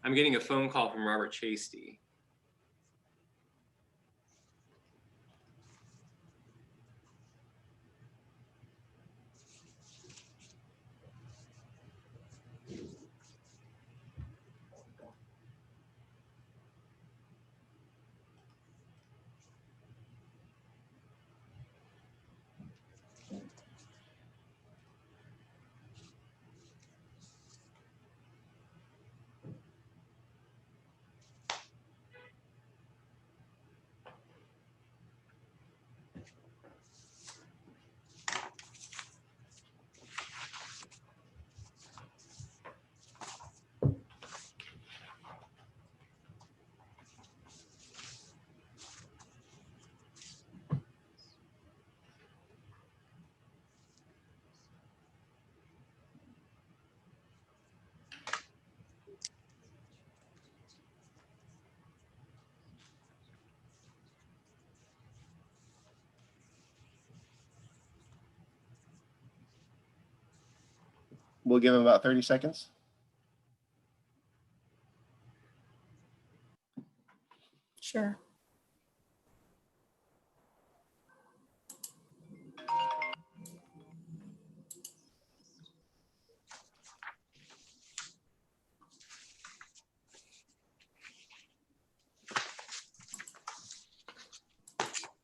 I'm getting a phone call from Robert Chasty. We'll give him about 30 seconds. Sure.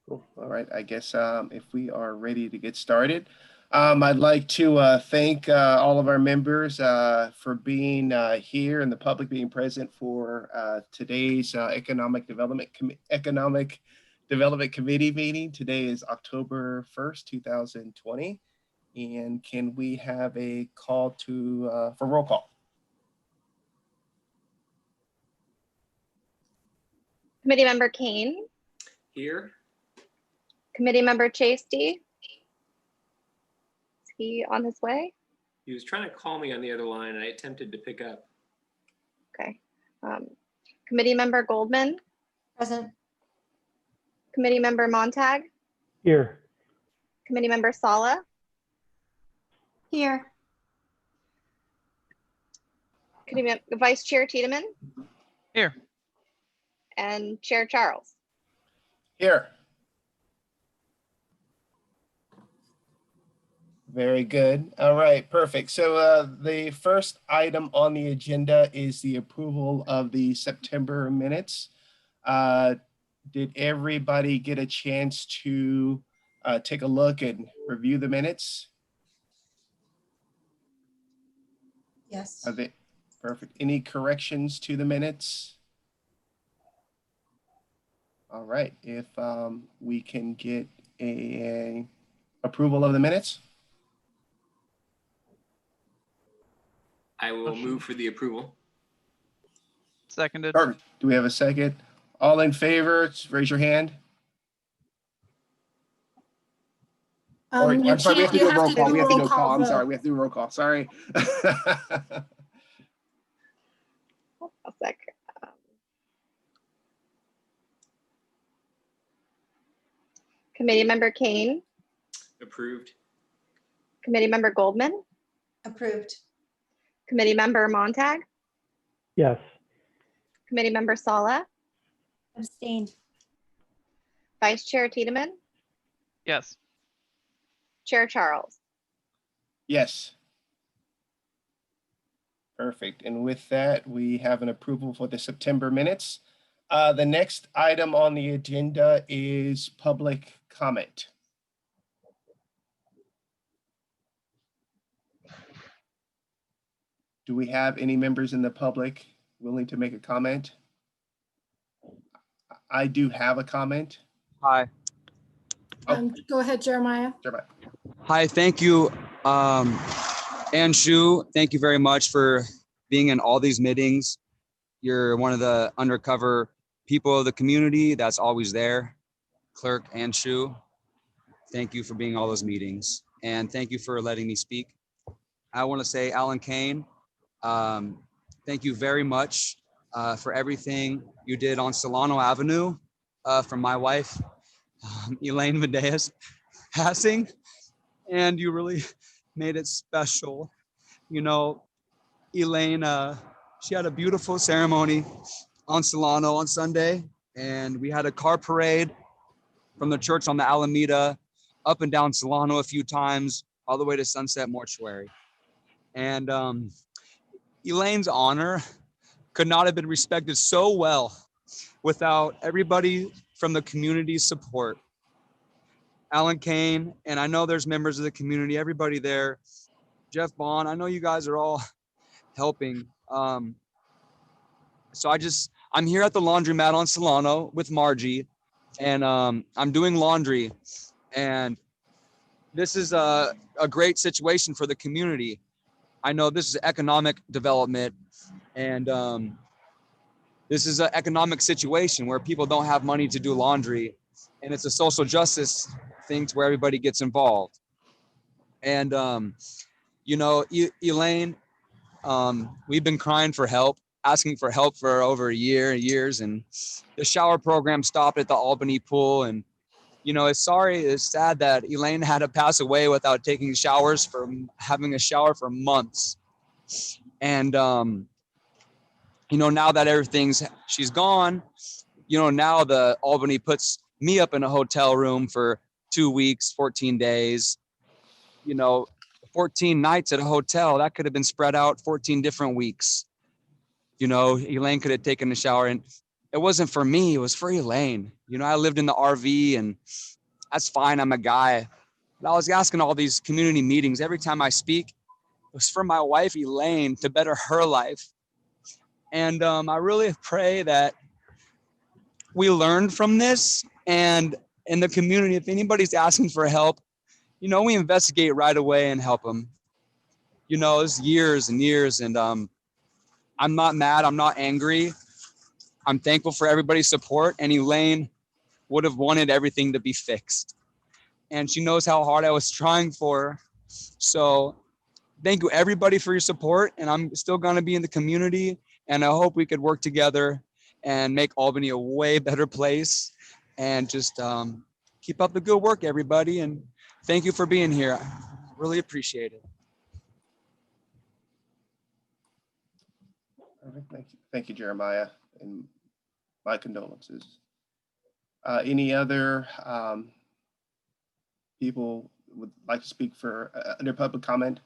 Cool. All right, I guess if we are ready to get started, I'd like to thank all of our members for being here and the public being present for today's Economic Development Committee meeting. Today is October 1st, 2020. And can we have a call to for roll call? Committee Member Kane. Here. Committee Member Chasty. Is he on his way? He was trying to call me on the other line and I attempted to pick up. Okay. Committee Member Goldman. Present. Committee Member Montag. Here. Committee Member Sala. Here. Vice Chair Tiedemann. Here. And Chair Charles. Here. Very good. All right, perfect. So the first item on the agenda is the approval of the September minutes. Did everybody get a chance to take a look and review the minutes? Yes. Are they perfect? Any corrections to the minutes? All right, if we can get a approval of the minutes. I will move for the approval. Seconded. Perfect. Do we have a second? All in favor, raise your hand. I'm sorry, we have to do a roll call. We have to do a call. I'm sorry, we have to do a roll call. Sorry. A sec. Committee Member Kane. Approved. Committee Member Goldman. Approved. Committee Member Montag. Yes. Committee Member Sala. Abstained. Vice Chair Tiedemann. Yes. Chair Charles. Yes. Perfect. And with that, we have an approval for the September minutes. The next item on the agenda is public comment. Do we have any members in the public willing to make a comment? I do have a comment. Hi. Go ahead, Jeremiah. Jeremiah. Hi, thank you. Anshu, thank you very much for being in all these meetings. You're one of the undercover people of the community that's always there. Clerk Anshu, thank you for being in all those meetings. And thank you for letting me speak. I want to say, Alan Kane, thank you very much for everything you did on Solano Avenue for my wife, Elaine Medea's passing. And you really made it special. You know, Elaine She had a beautiful ceremony on Solano on Sunday, and we had a car parade from the church on the Alameda up and down Solano a few times, all the way to Sunset Mortuary. And Elaine's honor could not have been respected so well without everybody from the community's support. Alan Kane, and I know there's members of the community, everybody there. Jeff Bond, I know you guys are all helping. So I'm here at the laundromat on Solano with Margie, and I'm doing laundry. And this is a great situation for the community. I know this is economic development, and this is an economic situation where people don't have money to do laundry, and it's a social justice thing to where everybody gets involved. And Elaine, we've been crying for help, asking for help for over years, and the shower program stopped at the Albany pool. And it's sad that Elaine had to pass away without taking showers, for having a shower for months. And now that she's gone, now the Albany puts me up in a hotel room for 2 weeks, 14 days, 14 nights at a hotel. That could have been spread out 14 different weeks. Elaine could have taken a shower, and it wasn't for me, it was for Elaine. I lived in the RV, and that's fine, I'm a guy. But I was asking all these community meetings, every time I speak, it was for my wife, Elaine, to better her life. And I really pray that we learn from this, and in the community, if anybody's asking for help, we investigate right away and help them. It's years and years, and I'm not mad, I'm not angry. I'm thankful for everybody's support, and Elaine would have wanted everything to be fixed. And she knows how hard I was trying for her. So thank you everybody for your support, and I'm still gonna be in the community, and I hope we could work together and make Albany a way better place. And just keep up the good work, everybody, and thank you for being here. I really appreciate it. Perfect. Thank you, Jeremiah, and my condolences. Any other people would like to speak for under public comment?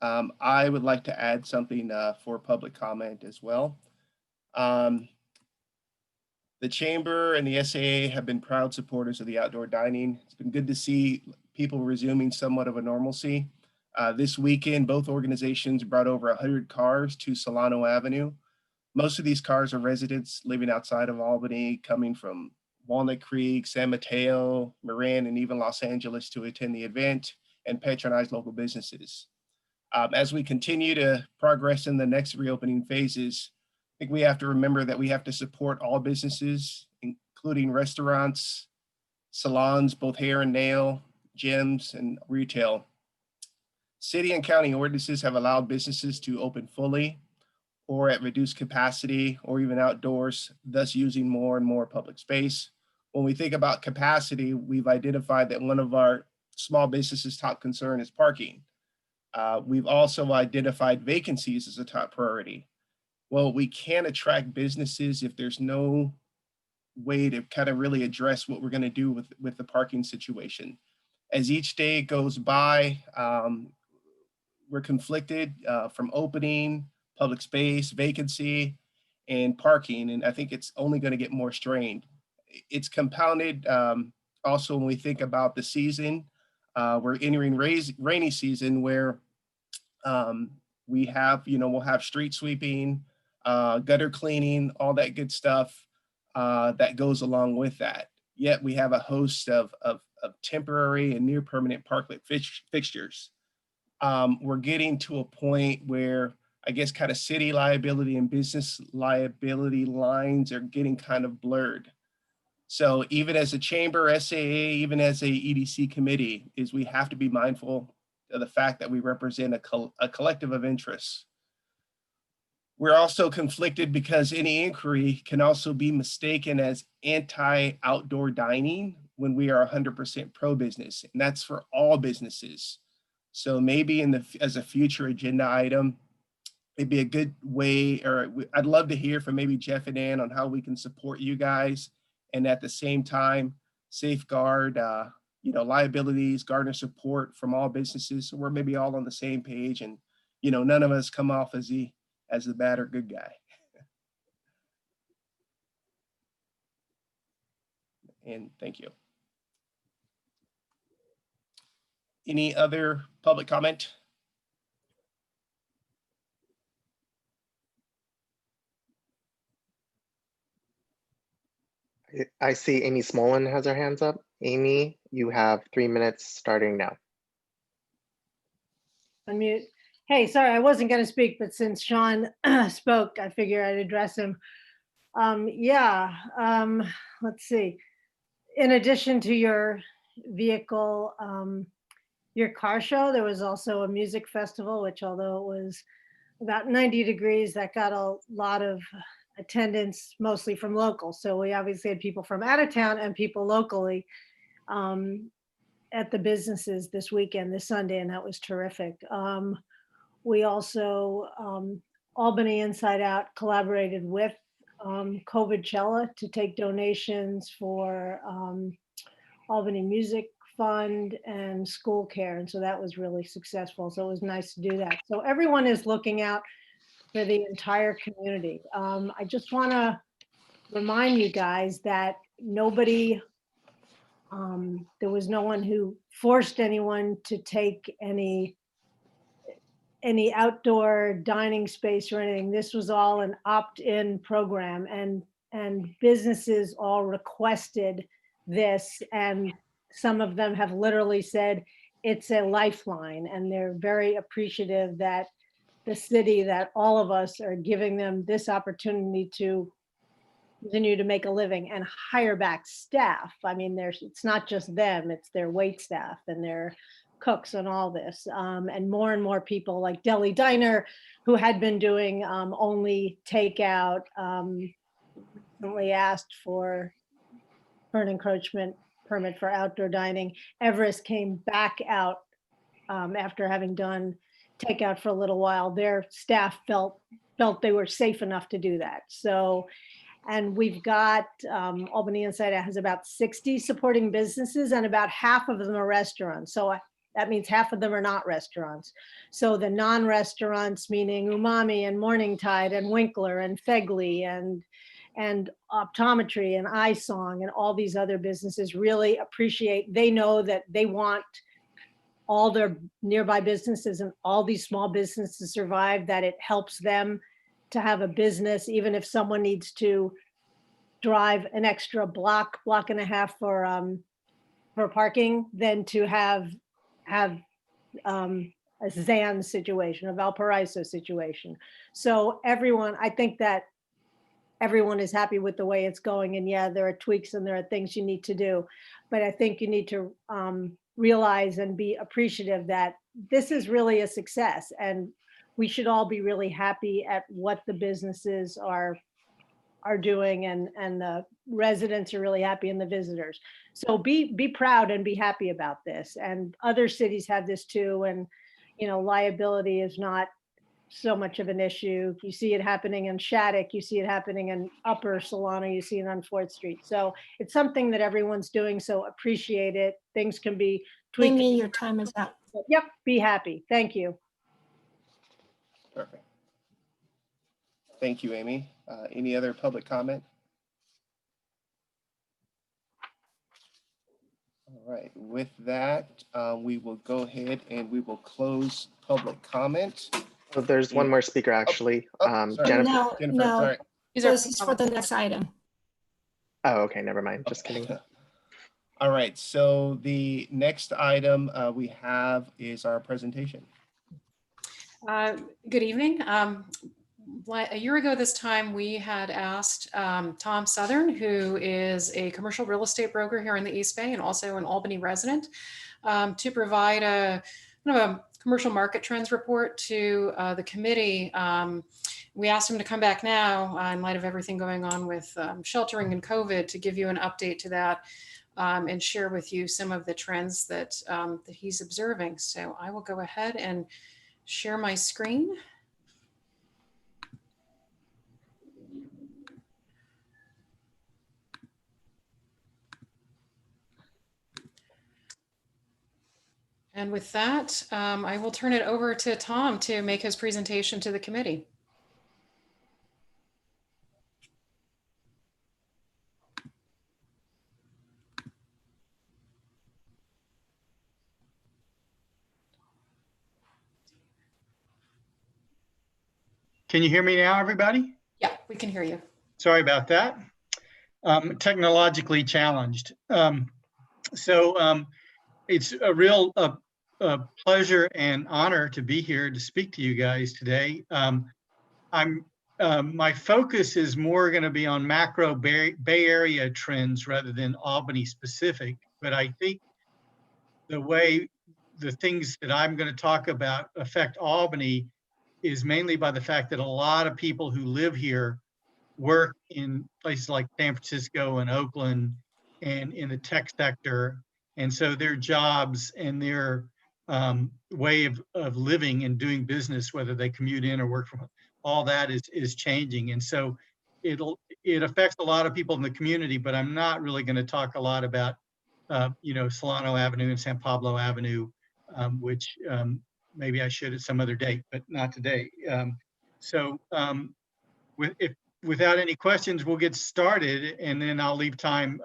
I would like to add something for public comment as well. The Chamber and the SAA have been proud supporters of the outdoor dining. It's been good to see people resuming somewhat of a normalcy. This weekend, both organizations brought over 100 cars to Solano Avenue. Most of these cars are residents living outside of Albany, coming from Walnut Creek, San Mateo, Marin, and even Los Angeles to attend the event and patronize local businesses. As we continue to progress in the next reopening phases, I think we have to remember that we have to support all businesses, including restaurants, salons, both hair and nail, gyms, and retail. City and county ordinances have allowed businesses to open fully or at reduced capacity or even outdoors, thus using more and more public space. When we think about capacity, we've identified that one of our small businesses' top concern is parking. We've also identified vacancies as a top priority. Well, we can't attract businesses if there's no way to kind of really address what we're going to do with the parking situation. As each day goes by, we're conflicted from opening, public space, vacancy, and parking. And I think it's only going to get more strained. It's compounded also when we think about the season. We're entering rainy season where we have, we'll have street sweeping, gutter cleaning, all that good stuff that goes along with that. Yet we have a host of temporary and near permanent parklet fixtures. We're getting to a point where I guess kind of city liability and business liability lines are getting kind of blurred. So even as a chamber, SAA, even as a EDC committee, is we have to be mindful of the fact that we represent a collective of interests. We're also conflicted because any inquiry can also be mistaken as anti-outdoor dining when we are 100% pro-business, and that's for all businesses. So maybe as a future agenda item, it'd be a good way, or I'd love to hear from maybe Jeff and Ann on how we can support you guys, and at the same time safeguard, liabilities, garner support from all businesses. So we're maybe all on the same page, and none of us come off as the bad or good guy. And thank you. Any other public comment? I see Amy Smolin has her hands up. Amy, you have 3 minutes starting now. Unmute. Hey, sorry, I wasn't going to speak, but since Sean spoke, I figure I'd address him. Let's see. In addition to your vehicle, your car show, there was also a music festival, which although it was about 90 degrees, that got a lot of attendance, mostly from locals. So we obviously had people from out of town and people locally at the businesses this weekend, this Sunday, and that was terrific. We also, Albany Inside Out collaborated with Coachella to take donations for Albany Music Fund and school care. And so that was really successful. So it was nice to do that. So everyone is looking out for the entire community. I just want to remind you guys that nobody, there was no one who forced anyone to take any outdoor dining space or anything. This was all an opt-in program, and businesses all requested this, and some of them have literally said it's a lifeline, and they're very appreciative that the city, that all of us are giving them this opportunity to continue to make a living and hire back staff. I mean, it's not just them, it's their wait staff and their cooks and all this. And more people like Deli Diner, who had been doing only takeout, recently asked for an encroachment permit for outdoor dining. Everest came back out after having done takeout for a little while. Their staff felt they were safe enough to do that. So, and we've got Albany Inside Out has about 60 supporting businesses, and about half of them are restaurants. So that means half of them are not restaurants. So the non-restaurants, meaning Umami and Morning Tide and Winkler and Fegley and Optometry and iSong and all these other businesses really appreciate, they know that they want all their nearby businesses and all these small businesses to survive, that it helps them to have a business, even if someone needs to drive an extra block and a half for parking, than to have a Zan situation, a Valparaiso situation. So I think that everyone is happy with the way it's going. And yeah, there are tweaks and there are things you need to do, but I think you need to realize and be appreciative that this is really a success, and we should all be really happy at what the businesses are doing, and the residents are really happy, and the visitors. So be proud and be happy about this. And other cities have this too, and liability is not so much of an issue. You see it happening in Shattuck, you see it happening in Upper Solano, you see it on 4th Street. So it's something that everyone's doing, so appreciate it. Things can be tweaked. Amy, your time is up. Yep, be happy. Thank you. Perfect. Thank you, Amy. Any other public comment? All right, with that, we will go ahead and we will close public comment. Oh, there's one more speaker, actually. Sorry. Jennifer. Jennifer, No, sorry. this is for the next item. Oh, okay, never mind. Just kidding. All right, so the next item we have is our presentation. Good evening. A year ago this time, we had asked Tom Southern, who is a commercial real estate broker here in the East Bay and also an Albany resident, to provide a kind of a commercial market trends report to the committee. We asked him to come back now in light of everything going on with sheltering and COVID, to give you an update to that. and share with you some of the trends that, that he's observing. So I will go ahead and share my screen. And with that, I will turn it over to Tom to make his presentation to the committee. Can you hear me now, everybody? Yeah, we can hear you. Sorry about that. Technologically challenged. It's a real pleasure and honor to be here to speak to you guys today. My focus is more going to be on macro Bay Area trends rather than Albany specific, but I think the way the things that I'm going to talk about affect Albany is mainly by the fact that a lot of people who live here work in places like San Francisco and Oakland and in the tech sector. And so their jobs and their way of living and doing business, whether they commute in or work from home, all that is changing. And so it affects a lot of people in the community, but I'm not really going to talk a lot about, Solano Avenue and San Pablo Avenue, which maybe I should at some other date, but not today. Without any questions, we'll get started, and then I'll leave time.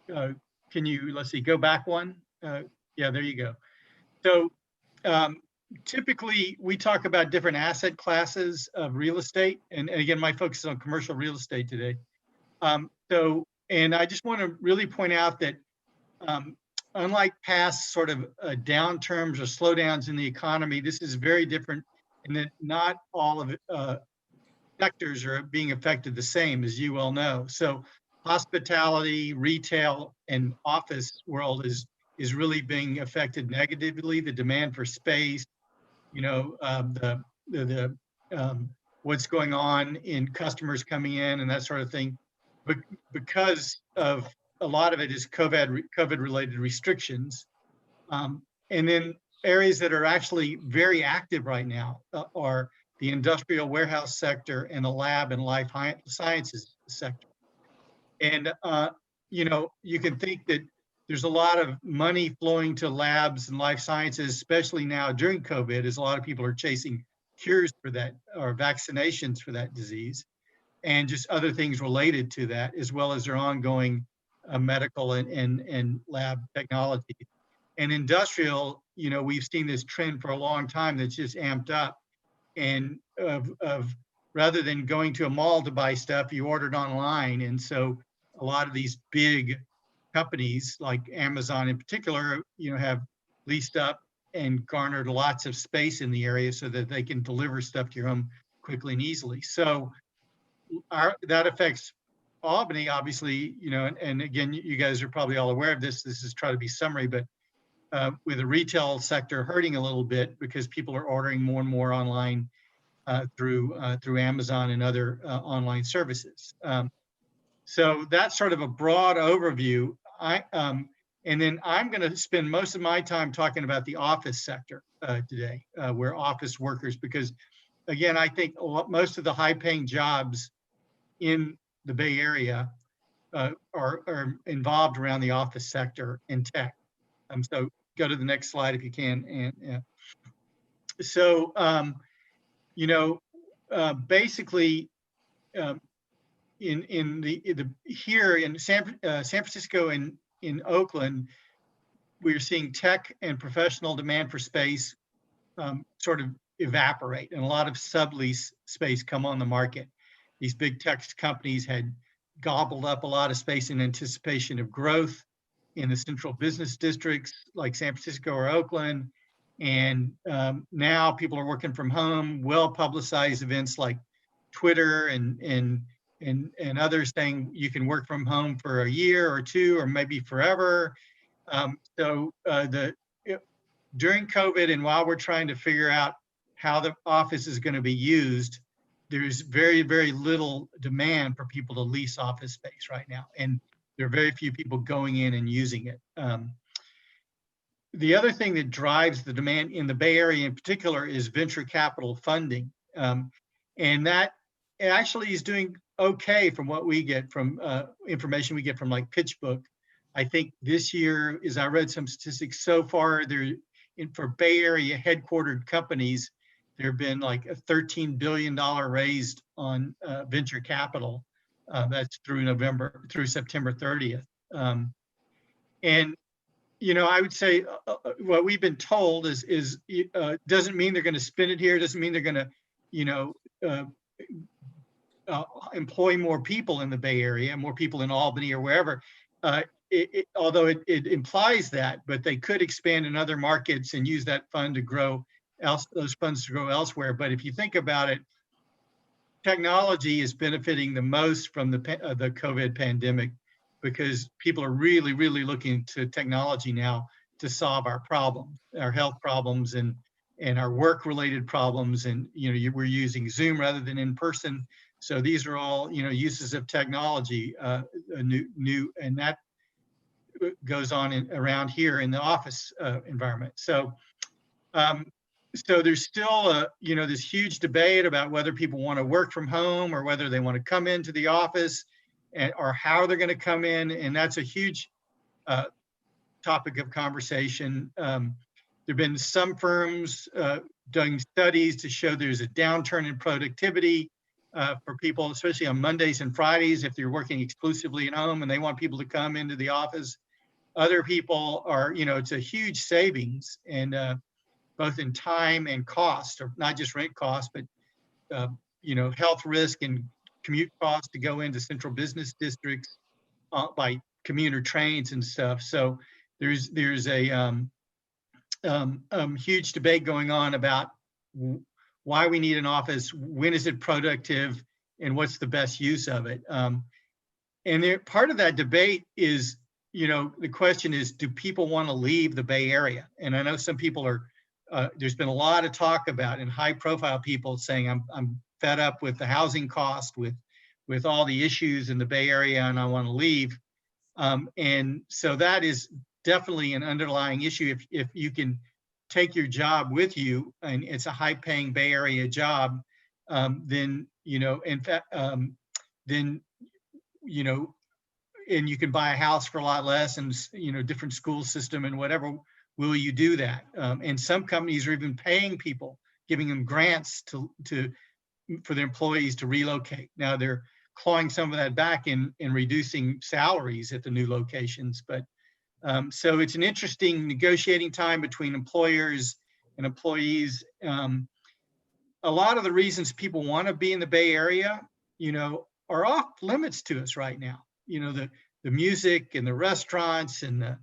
Can you, let's see, go back one? Yeah, there you go. So typically we talk about different asset classes of real estate. And again, my focus is on commercial real estate today. And I just want to really point out that unlike past sort of downturns or slowdowns in the economy, this is very different in that not all of it, sectors are being affected the same, as you well know. So hospitality, retail, and office world is really being affected negatively. The demand for space, what's going on in customers coming in and that sort of thing, but because of a lot of it is COVID related restrictions. And then areas that are actually very active right now are the industrial warehouse sector and the lab and life sciences sector. And, you can think that there's a lot of money flowing to labs and life sciences, especially now during COVID, as a lot of people are chasing cures for that or vaccinations for that disease and just other things related to that, as well as their ongoing medical and lab technology. And industrial, we've seen this trend for a long time that's just amped up. And of rather than going to a mall to buy stuff, you ordered online. And so a lot of these big companies like Amazon in particular, have leased up and garnered lots of space in the area so that they can deliver stuff to your home quickly and easily. So that affects Albany, obviously, and again, you guys are probably all aware of this. This is try to be summary, but with the retail sector hurting a little bit because people are ordering more and more online through Amazon and other online services. So that's sort of a broad overview. And then I'm going to spend most of my time talking about the office sector today, where office workers, because again, I think most of the high-paying jobs in the Bay Area are involved around the office sector and tech. So go to the next slide if you can. And so, basically, here in San Francisco and in Oakland, we're seeing tech and professional demand for space sort of evaporate, and a lot of sublease space come on the market. These big tech companies had gobbled up a lot of space in anticipation of growth in the central business districts like San Francisco or Oakland. And now people are working from home, well-publicized events like Twitter and others saying you can work from home for a year or two, or maybe forever. During COVID and while we're trying to figure out how the office is going to be used, there's very, very little demand for people to lease office space right now. And there are very few people going in and using it. The other thing that drives the demand in the Bay Area in particular is venture capital funding. And that actually is doing okay from what we get from information we get from like PitchBook. I think this year, as I read some statistics so far, for Bay Area headquartered companies, there have been like a $13 billion raised on venture capital. That's through September 30th. And you know, I would say what we've been told is doesn't mean they're going to spend it here. Doesn't mean they're going to, you know, employ more people in the Bay Area, more people in Albany or wherever. Although it implies that, but they could expand in other markets and use that fund to grow those funds to grow elsewhere. But if you think about it, technology is benefiting the most from the COVID pandemic, because people are really, really looking to technology now to solve our problems, our health problems and our work-related problems. And, you know, we're using Zoom rather than in person. So these are all, you know, uses of technology, new, and that goes on around here in the office environment. So, so there's still you know, this huge debate about whether people want to work from home or whether they want to come into the office, or how they're going to come in. And that's a huge topic of conversation. There have been some firms doing studies to show there's a downturn in productivity for people, especially on Mondays and Fridays, if they're working exclusively at home and they want people to come into the office. Other people are, you know, it's a huge savings, and both in time and cost, or not just rent cost, but you know, health risk and commute costs to go into central business districts by commuter trains and stuff. So there's a huge debate going on about why we need an office, when is it productive, and what's the best use of it. And part of that debate is, you know, the question is, do people want to leave the Bay Area? And I know some people are, there's been a lot of talk about, and high profile people saying, I'm fed up with the housing cost, with all the issues in the Bay Area, and I want to leave. And so that is definitely an underlying issue. If you can take your job with you, and it's a high paying Bay Area job, then, you know, in fact, then, you know, and you can buy a house for a lot less, and, you know, different school system and whatever, will you do that? And some companies are even paying people, giving them grants for their employees to relocate. Now they're clawing some of that back in reducing salaries at the new locations. But so it's an interesting negotiating time between employers and employees. A lot of the reasons people want to be in the Bay Area, you know, are off limits to us right now. You know, the music and the restaurants and the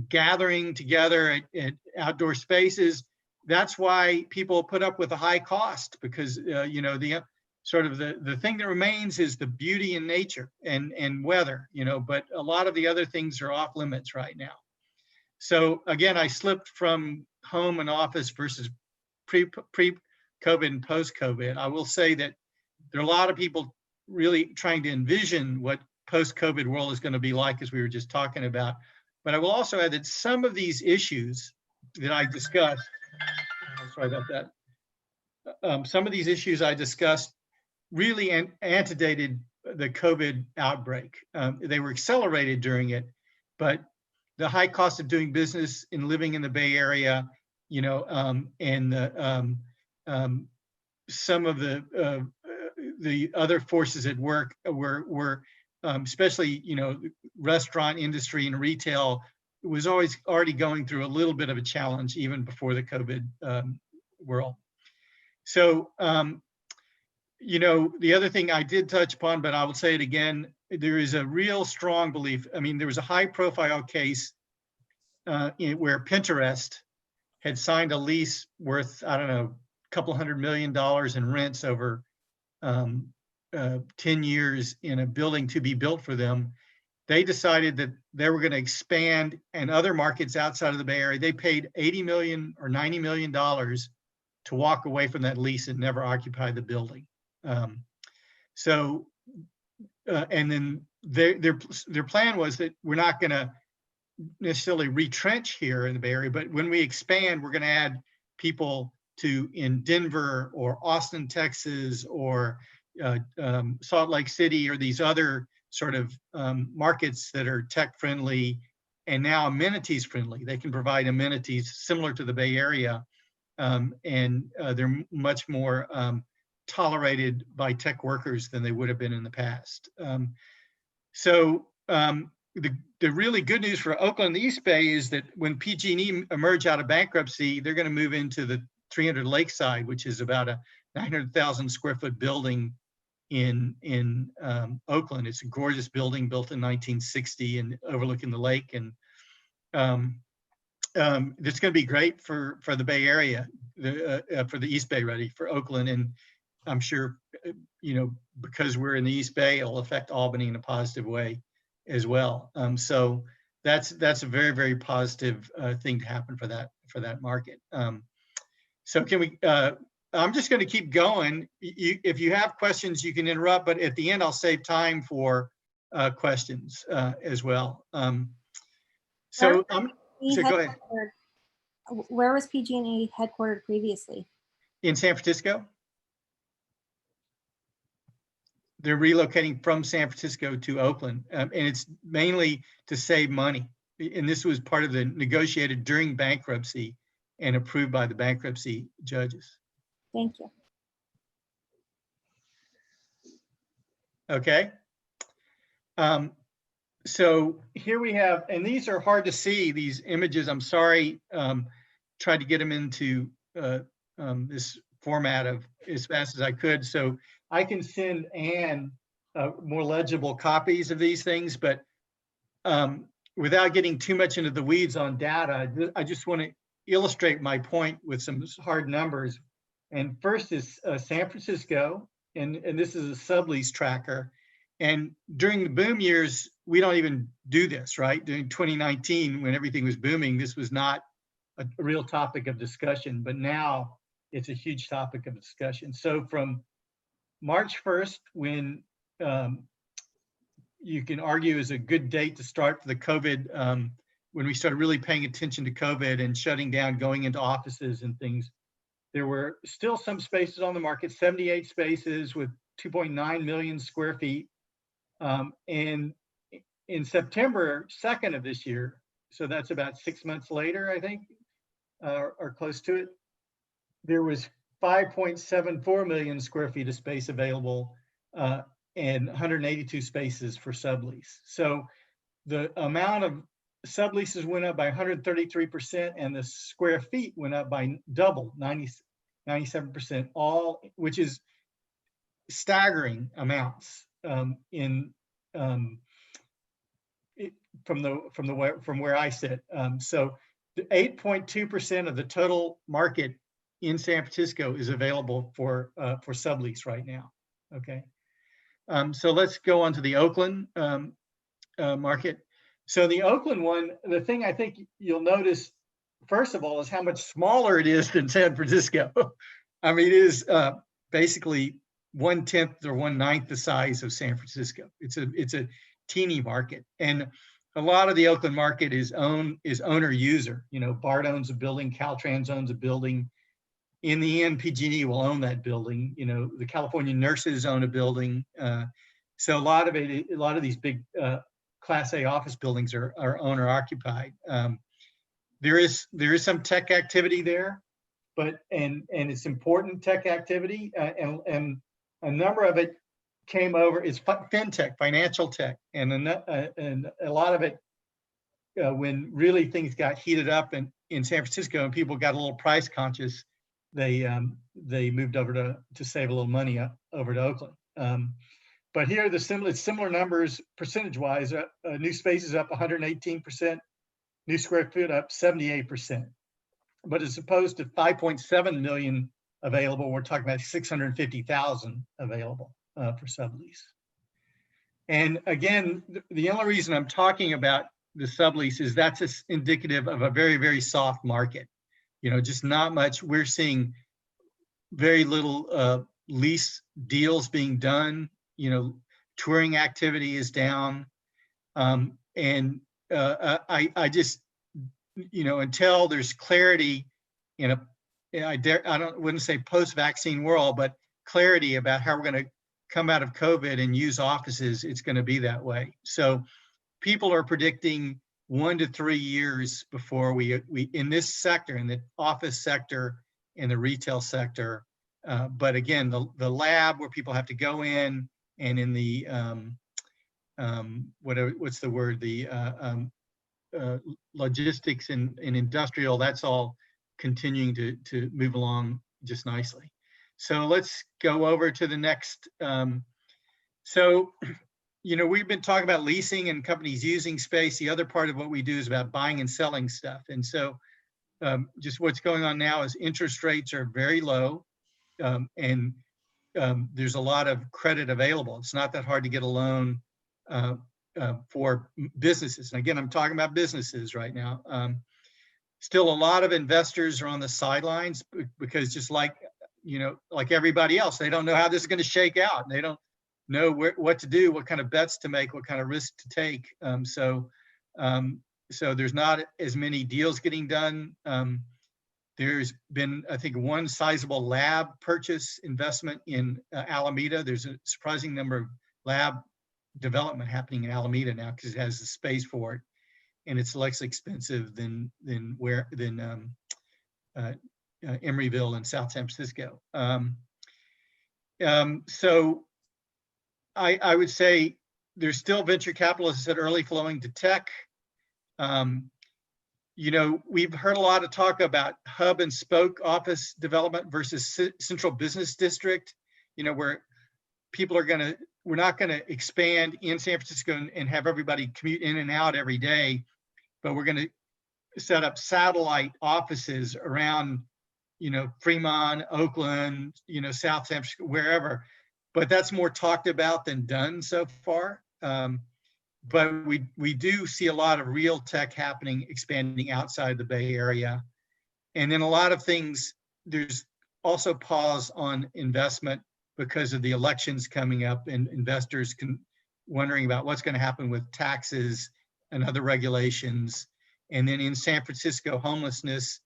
gathering together at outdoor spaces. That's why people put up with a high cost, because you know, the sort of the thing that remains is the beauty in nature and weather, you know, but a lot of the other things are off limits right now. So again, I slipped from home and office versus pre-COVID and post-COVID. I will say that there are a lot of people really trying to envision what post-COVID world is going to be like, as we were just talking about. But I will also add that some of these issues that I discussed, sorry about that. Some of these issues I discussed really antedated the COVID outbreak. They were accelerated during it, but the high cost of doing business and living in the Bay Area, you know, and some of the other forces at work were especially, you know, restaurant industry and retail was already going through a little bit of a challenge even before the COVID world. So, you know, the other thing I did touch upon, but I will say it again, there is a real strong belief. I mean, there was a high profile case where Pinterest had signed a lease worth, I don't know, a couple $100 million in rents over 10 years in a building to be built for them. They decided that they were going to expand in other markets outside of the Bay Area. They paid $80 million or $90 million to walk away from that lease and never occupy the building. And then their plan was that we're not going to necessarily retrench here in the Bay Area, but when we expand, we're going to add people in Denver or Austin, Texas, or Salt Lake City, or these other sort of markets that are tech friendly and now amenities friendly. They can provide amenities similar to the Bay Area, and they're much more tolerated by tech workers than they would have been in the past. The really good news for Oakland, the East Bay, is that when PG&E emerge out of bankruptcy, they're going to move into the 300 Lakeside, which is about a 900,000 square foot building in Oakland. It's a gorgeous building built in 1960 and overlooking the lake. And it's going to be great for the Bay Area, for the East Bay, ready for Oakland. And I'm sure, because we're in the East Bay, it'll affect Albany in a positive way as well. So that's a very, very positive thing to happen for that market. So can we, I'm just going to keep going. If you have questions, you can interrupt, but at the end, I'll save time for questions as well. So go ahead. Where was PG&E headquartered previously? In San Francisco. They're relocating from San Francisco to Oakland, and it's mainly to save money. And this was part of the negotiated during bankruptcy and approved by the bankruptcy judges. Thank you. Okay. So here we have, and these are hard to see, these images. I'm sorry, tried to get them into this format of as fast as I could. So I can send Anne more legible copies of these things, but without getting too much into the weeds on data, I just want to illustrate my point with some hard numbers. And first is San Francisco, and this is a sublease tracker. And during the boom years, we don't even do this, right? During 2019, when everything was booming, this was not a real topic of discussion, but now it's a huge topic of discussion. So from March 1st, when you can argue is a good date to start for the COVID, when we started really paying attention to COVID and shutting down, going into offices and things, there were still some spaces on the market, 78 spaces with 2.9 million square feet. And in September 2nd of this year, so that's about 6 months later, I think, or close to it, there was 5.74 million square feet of space available and 182 spaces for sublease. So the amount of subleases went up by 133%, and the square feet went up by double, 97%, all, which is staggering amounts from where I sit. So the 8.2% of the total market in San Francisco is available for sublease right now. Okay, so let's go on to the Oakland market. So the Oakland one, the thing I think you'll notice, first of all, is how much smaller it is than San Francisco. I mean, it is basically 1/10 or 1/9 the size of San Francisco. It's a teeny market, and a lot of the Oakland market is owner user. BART owns a building, Caltrans owns a building. In the end, PG&E will own that building. The California nurses own a building. So a lot of these big Class A office buildings are owner occupied. There is some tech activity there, but and it's important tech activity, and a number of it came over is fintech, financial tech, and a lot of it when really things got heated up in San Francisco and people got a little price conscious, they moved over to save a little money over to Oakland. But here the similar numbers percentage-wise. New space is up 118%, new square foot up 78%. But as opposed to 5.7 million available, we're talking about 650,000 available for sublease. And again, the only reason I'm talking about the sublease is that's indicative of a very, very soft market. Just not much. We're seeing very little lease deals being done. touring activity is down. I just, until there's clarity in wouldn't say post-vaccine world, but clarity about how we're going to come out of COVID and use offices, it's going to be that way. So people are predicting 1 to 3 years before we in this sector, in the office sector, in the retail sector. But again, the lab where people have to go in, and in the what's the word? The logistics and industrial, that's all continuing to move along just nicely. So let's go over to the next. We've been talking about leasing and companies using space. The other part of what we do is about buying and selling stuff. And so just what's going on now is interest rates are very low, and there's a lot of credit available. It's not that hard to get a loan for businesses. And again, I'm talking about businesses right now. Still, a lot of investors are on the sidelines because just like everybody else, they don't know how this is going to shake out. They don't know what to do, what kind of bets to make, what kind of risk to take. So there's not as many deals getting done. There's been, I think, one sizable lab purchase investment in Alameda. There's a surprising number of lab development happening in Alameda now because it has the space for it, and it's less expensive than Emeryville and South San Francisco. So I would say there's still venture capitalists that are early flowing to tech. We've heard a lot of talk about hub and spoke office development versus central business district, where people are we're not going to expand in San Francisco and have everybody commute in and out every day, but we're going to set up satellite offices around, Fremont, Oakland, South San Francisco, wherever. But that's more talked about than done so far. But we do see a lot of real tech happening, expanding outside the Bay Area. And then a lot of things, there's also pause on investment because of the elections coming up and investors wondering about what's going to happen with taxes and other regulations. And then in San Francisco, homelessness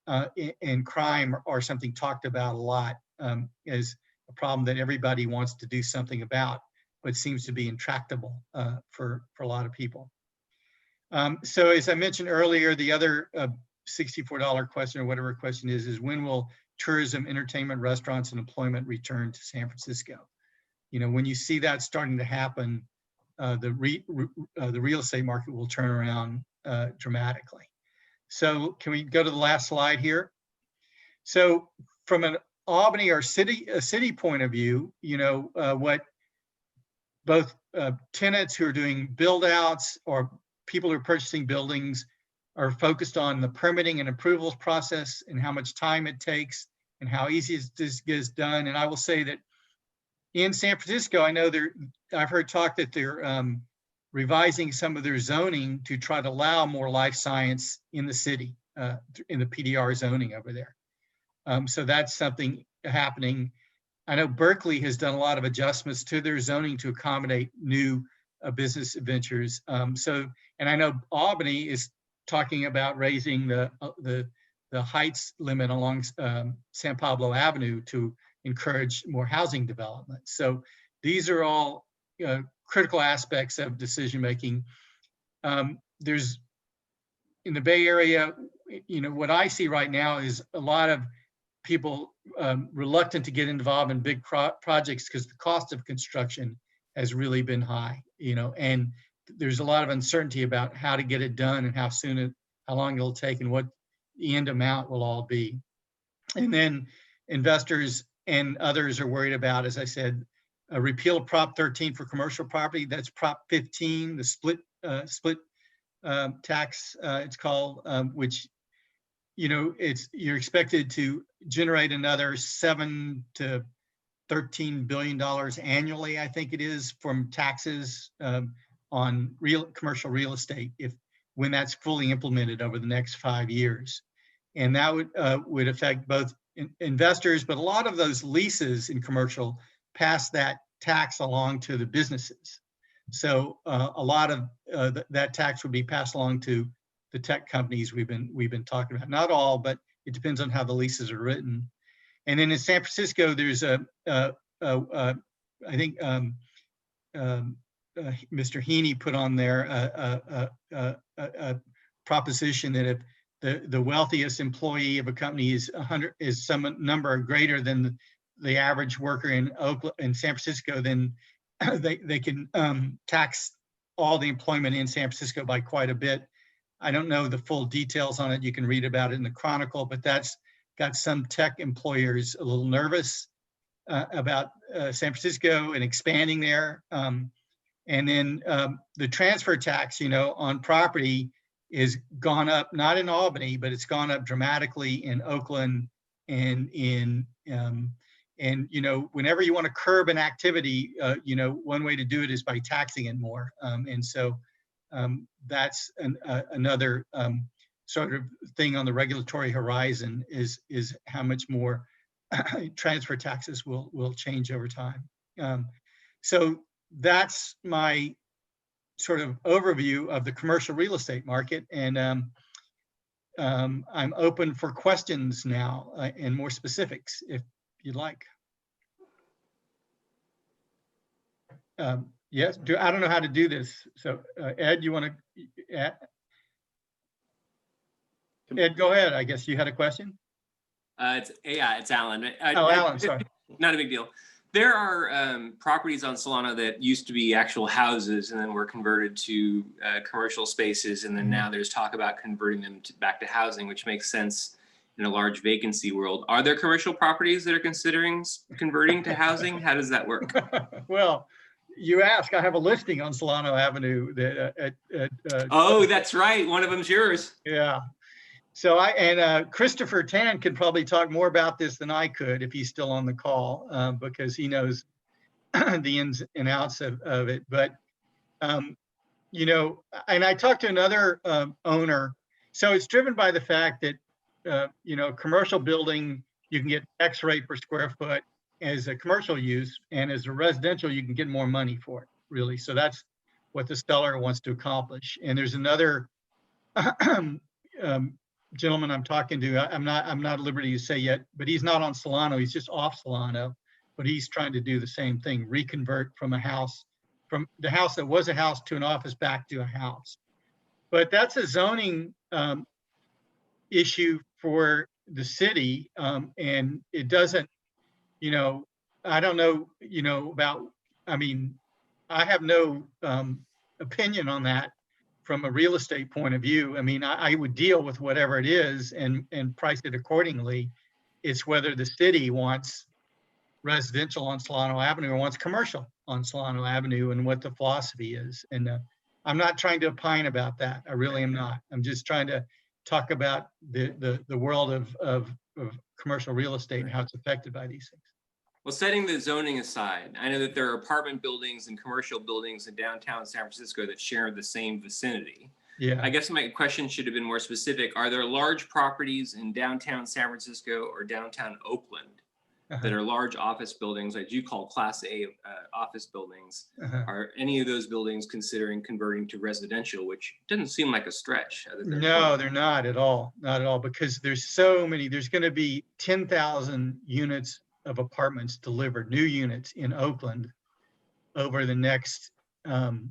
and crime are something talked about a lot as a problem that everybody wants to do something about, but seems to be intractable for a lot of people. So as I mentioned earlier, the other $64 question or whatever question is when will tourism, entertainment, restaurants, and employment return to San Francisco? When you see that starting to happen, the real estate market will turn around dramatically. So can we go to the last slide here? So from an Albany or a city point of view, what both tenants who are doing build outs or people who are purchasing buildings are focused on the permitting and approvals process and how much time it takes and how easy this gets done. And I will say that in San Francisco, I know I've heard talk that they're revising some of their zoning to try to allow more life science in the city, in the PDR zoning over there. So that's something happening. I know Berkeley has done a lot of adjustments to their zoning to accommodate new business ventures. And I know Albany is talking about raising the heights limit along San Pablo Avenue to encourage more housing development. So these are all critical aspects of decision making. There's in the Bay Area, what I see right now is a lot of people reluctant to get involved in big projects because the cost of construction has really been high, and there's a lot of uncertainty about how to get it done and how long it'll take and what the end amount will all be. And then investors and others are worried about, as I said, a repeal of Prop 13 for commercial property. That's Prop 15, the split tax, it's called, which you're expected to generate another $7 to $13 billion annually, I think it is, from taxes on commercial real estate when that's fully implemented over the next 5 years. And that would affect both investors, but a lot of those leases in commercial past that tax along to the businesses. So a lot of that tax would be passed along to the tech companies we've been talking about. Not all, but it depends on how the leases are written. And then in San Francisco, there's I think Mr. Heaney put on there a proposition that if the wealthiest employee of a company is some number greater than the average worker in San Francisco, then they can tax all the employment in San Francisco by quite a bit. I don't know the full details on it. You can read about it in the Chronicle, but that's got some tech employers a little nervous about San Francisco and expanding there. And then the transfer tax, on property is gone up, not in Albany, but it's gone up dramatically in Oakland and whenever you want to curb an activity, one way to do it is by taxing it more. And so that's another sort of thing on the regulatory horizon is how much more transfer taxes will change over time. So that's my sort of overview of the commercial real estate market. And I'm open for questions now and more specifics if you'd like. Yes, I don't know how to do this. So Ed, you want to, Ed, go ahead. I guess you had a question. It's Alan. Oh, Alan, sorry. Not a big deal. There are properties on Solano that used to be actual houses and then were converted to commercial spaces. And then now there's talk about converting them back to housing, which makes sense in a large vacancy world. Are there commercial properties that are considering converting to housing? How does that work? Well, you ask, I have a listing on Solano Avenue that oh, that's right. One of them's yours. Yeah. So Christopher Tan could probably talk more about this than I could if he's still on the call, because he knows the ins and outs of it. But, and I talked to another owner. So it's driven by the fact that, commercial building, you can get X rate per square foot as a commercial use, and as a residential, you can get more money for it, really. So that's what the seller wants to accomplish. And there's another gentleman I'm talking to, I'm not at liberty to say yet, but he's not on Solano, he's just off Solano, but he's trying to do the same thing, reconvert from from the house that was a house to an office back to a house. But that's a zoning issue for the city, and it doesn't, I don't know, I have no opinion on that from a real estate point of view. I mean, I would deal with whatever it is and price it accordingly. It's whether the city wants residential on Solano Avenue or wants commercial on Solano Avenue and what the philosophy is. And I'm not trying to opine about that. I really am not. I'm just trying to talk about the world of commercial real estate and how it's affected by these things. Well, setting the zoning aside, I know that there are apartment buildings and commercial buildings in downtown San Francisco that share the same vicinity. Yeah. I guess my question should have been more specific. Are there large properties in downtown San Francisco or downtown Oakland that are large office buildings, like you call Class A office buildings? Are any of those buildings considering converting to residential, which doesn't seem like a stretch? No, they're not at all. Not at all, because there's so many. There's going to be 10,000 units of apartments delivered, new units in Oakland over the next, 2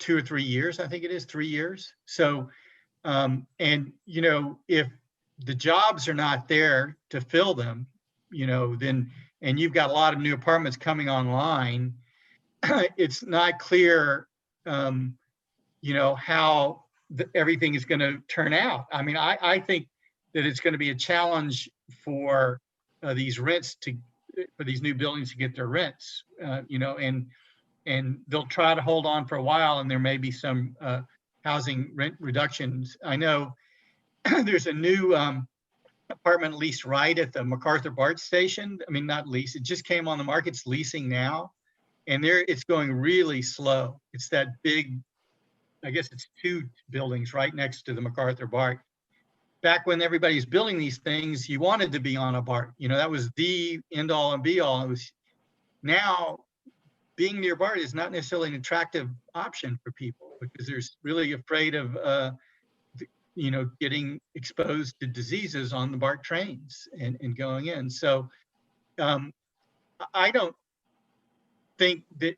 or 3 years. I think it is 3 years. So, if the jobs are not there to fill them, then, and you've got a lot of new apartments coming online, it's not clear, how everything is going to turn out. I mean, I think that it's going to be a challenge for these new buildings to get their rents, and they'll try to hold on for a while, and there may be some housing rent reductions. I know there's a new apartment leased right at the MacArthur BART station. I mean, not leased, it just came on the market, it's leasing now, and it's going really slow. It's that big, I guess it's 2 buildings right next to the MacArthur BART. back when everybody's building these things, you wanted to be on a BART. You know, that was the end all and be all. It was now being near BART is not necessarily an attractive option for people because they're really afraid of, you know, getting exposed to diseases on the BART trains and going in. So I don't think that,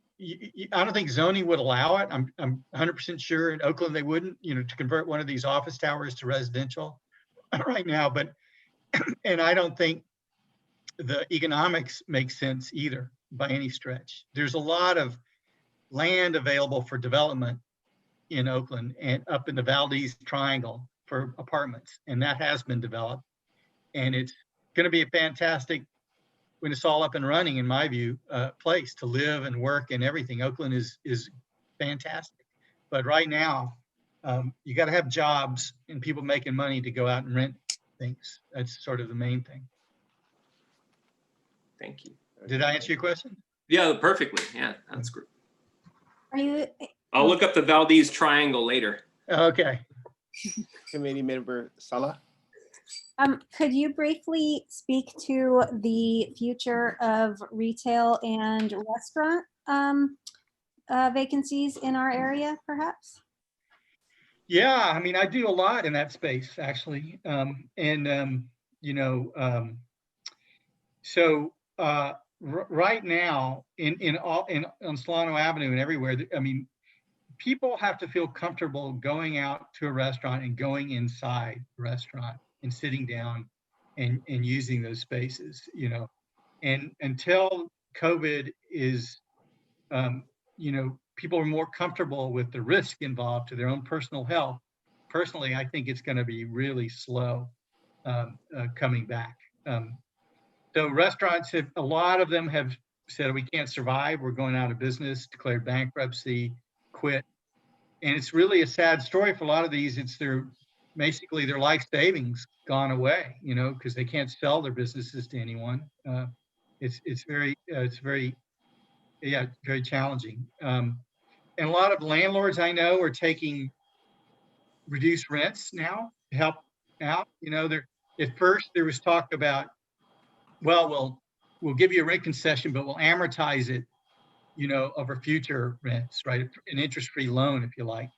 I don't think zoning would allow it. I'm 100% sure in Oakland they wouldn't, you know, to convert one of these office towers to residential right now. But, and I don't think the economics make sense either by any stretch. There's a lot of land available for development in Oakland and up in the Valdez Triangle for apartments, and that has been developed. And it's going to be a fantastic, when it's all up and running, in my view, place to live and work and everything. Oakland is fantastic. But right now, you got to have jobs and people making money to go out and rent things. That's sort of the main thing. Thank you. Did I answer your question? Yeah, perfectly. Yeah, that's great. Are you, I'll look up the Valdez Triangle later. Okay. Committee Member Salah. could you briefly speak to the future of retail and restaurant vacancies in our area, perhaps? Yeah, I mean, I do a lot in that space, actually. You know, so right now on Solano Avenue and everywhere, I mean, people have to feel comfortable going out to a restaurant and going inside the restaurant and sitting down and using those spaces, you know. And until COVID is, you know, people are more comfortable with the risk involved to their own personal health. Personally, I think it's going to be really slow coming back. So restaurants, a lot of them have said, we can't survive, we're going out of business, declared bankruptcy, quit. And it's really a sad story for a lot of these. It's basically their life savings gone away, you know, because they can't sell their businesses to anyone. It's very challenging. And a lot of landlords I know are taking reduced rents now to help out. You know, at first there was talk about, well, we'll give you a rent concession, but we'll amortize it, you know, over future rents, right? An interest-free loan, if you like.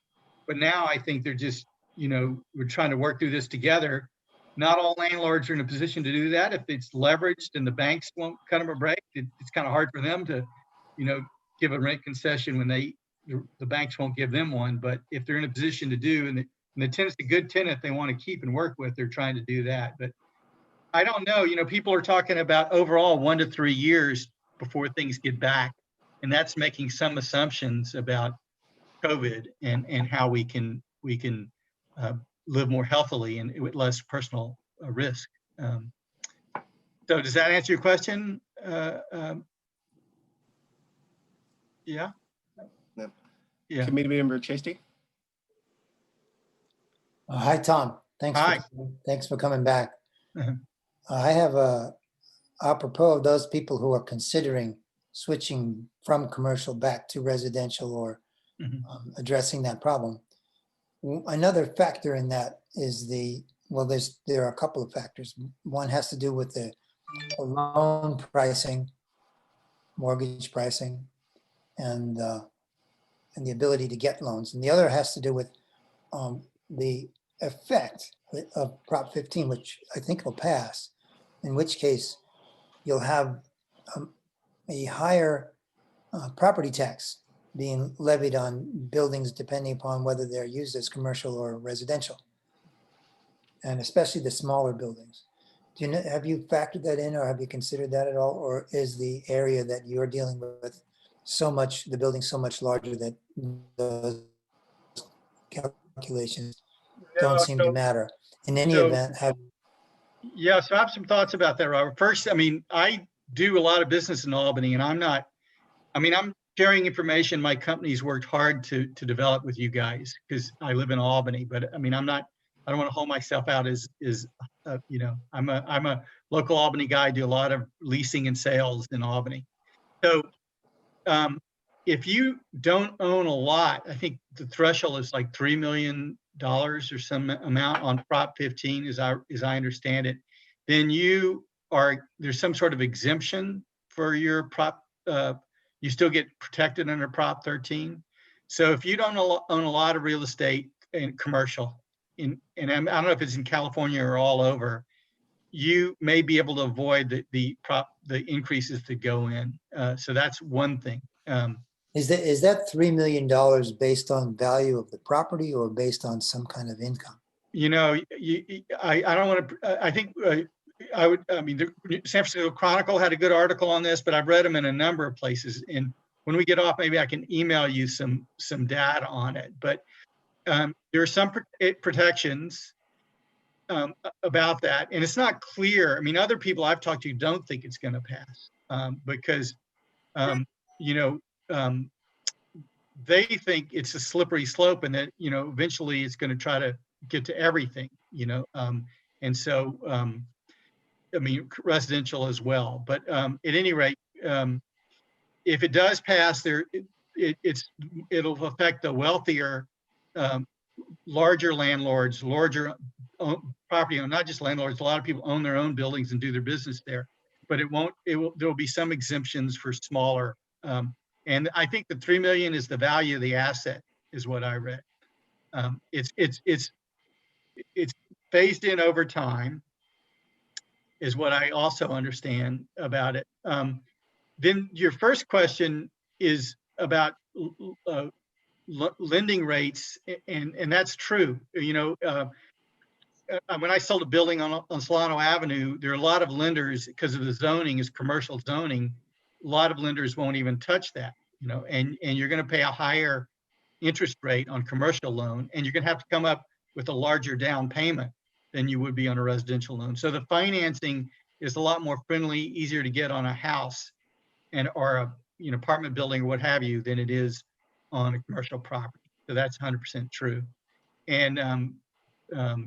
But now I think they're just, you know, we're trying to work through this together. Not all landlords are in a position to do that. If it's leveraged and the banks won't cut them a break, it's kind of hard for them to, you know, give a rent concession when the banks won't give them one. But if they're in a position to do, and the tenant's a good tenant they want to keep and work with, they're trying to do that. But I don't know, you know, people are talking about overall 1 to 3 years before things get back. And that's making some assumptions about COVID and how we can live more healthily and with less personal risk. So does that answer your question? Yeah. No. Yeah. Committee Member Chasty. Hi, Tom. Hi. Thanks for coming back. Uh-huh. I have apropos of those people who are considering switching from commercial back to residential or addressing that problem. Another factor in that is there are a couple of factors. One has to do with the loan pricing, mortgage pricing, and the ability to get loans. And the other has to do with the effect of Prop 15, which I think will pass, in which case you'll have a higher property tax being levied on buildings depending upon whether they're used as commercial or residential, and especially the smaller buildings. Have you factored that in, or have you considered that at all? Or is the area that you're dealing with the building so much larger that those calculations don't seem to matter? In any event, yeah, so I have some thoughts about that, Robert. First, I mean, I do a lot of business in Albany, and I'm sharing information my company's worked hard to develop with you guys because I live in Albany. But I mean, I don't want to hold myself out as you know, I'm a local Albany guy. I do a lot of leasing and sales in Albany. So if you don't own a lot, I think the threshold is like $3 million or some amount on Prop 15, as I understand it, then there's some sort of exemption for your prop. You still get protected under Prop 13. So if you don't own a lot of real estate and commercial, and I don't know if it's in California or all over, you may be able to avoid the increases that go in. So that's one thing. Is that $3 million based on value of the property or based on some kind of income? You know, I don't want to. I think I mean, the San Francisco Chronicle had a good article on this, but I've read them in a number of places. And when we get off, maybe I can email you some data on it. But there are some protections about that, and it's not clear. I mean, other people I've talked to don't think it's going to pass because you know, they think it's a slippery slope, and that, you know, eventually it's going to try to get to everything, you know, and so I mean, residential as well. But at any rate, if it does pass, it'll affect the wealthier, larger landlords, larger property, not just landlords. A lot of people own their own buildings and do their business there, but there'll be some exemptions for smaller. And I think the 3 million is the value of the asset, is what I read. It's phased in over time, is what I also understand about it. Then your first question is about lending rates, and that's true. You know, when I sold a building on Solano Avenue, there are a lot of lenders, because of the zoning is commercial zoning. A lot of lenders won't even touch that, you know, and you're going to pay a higher interest rate on commercial loan, and you're going to have to come up with a larger down payment than you would be on a residential loan. So the financing is a lot more friendly, easier to get on a house or a, you know, apartment building or what have you than it is on a commercial property. So that's 100% true. And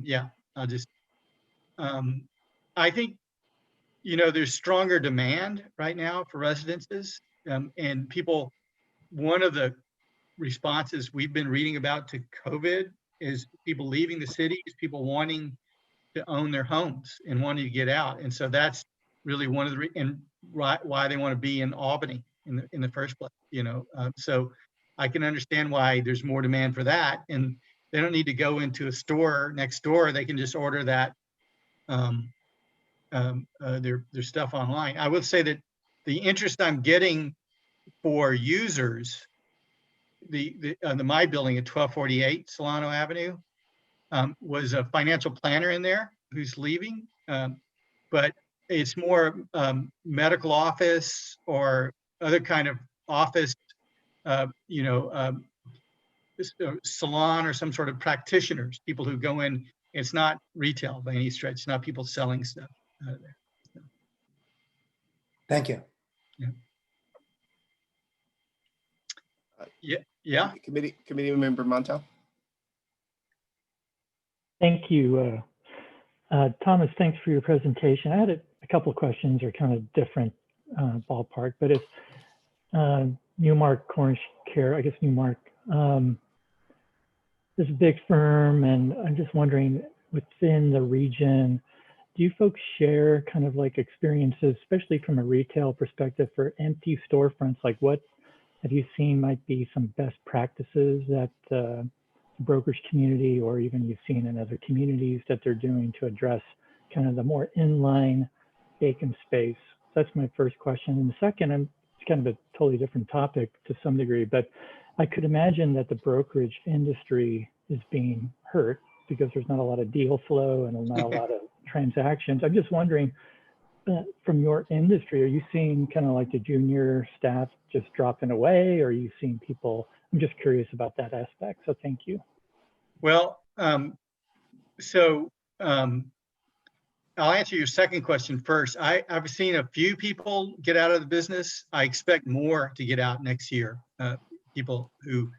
yeah, I'll just I think, you know, there's stronger demand right now for residences, and people. One of the responses we've been reading about to COVID is people leaving the cities, people wanting to own their homes and wanting to get out, and so that's really one of the why they want to be in Albany in the first place. You know, so I can understand why there's more demand for that, and they don't need to go into a store next door. They can just order that their stuff online. I would say that the interest I'm getting for users, the my building at 1248 Solano Avenue, was a financial planner in there who's leaving, but it's more medical office or other kind of office, you know, salon or some sort of practitioners, people who go in. It's not retail by any stretch. It's not people selling stuff out of there. So. Thank you. Yeah. Yeah. Committee member Montel. Thank you. Thomas, thanks for your presentation. I had a couple of questions, or kind of different ballpark, but if Newmark Cornish Care, I guess Newmark, is a big firm, and I'm just wondering, within the region, do you folks share kind of like experiences, especially from a retail perspective, for empty storefronts? Like, what have you seen might be some best practices that the brokerage community, or even you've seen in other communities, that they're doing to address kind of the more inline vacant space? So that's my first question. And the second, it's kind of a totally different topic to some degree, but I could imagine that the brokerage industry is being hurt because there's not a lot of deal flow and not a lot of transactions. I'm just wondering, from your industry, are you seeing kind of like the junior staff just dropping away, or are you seeing people? I'm just curious about that aspect. So thank you. Well, I'll answer your second question first. I've seen a few people get out of the business. I expect more to get out next year. People who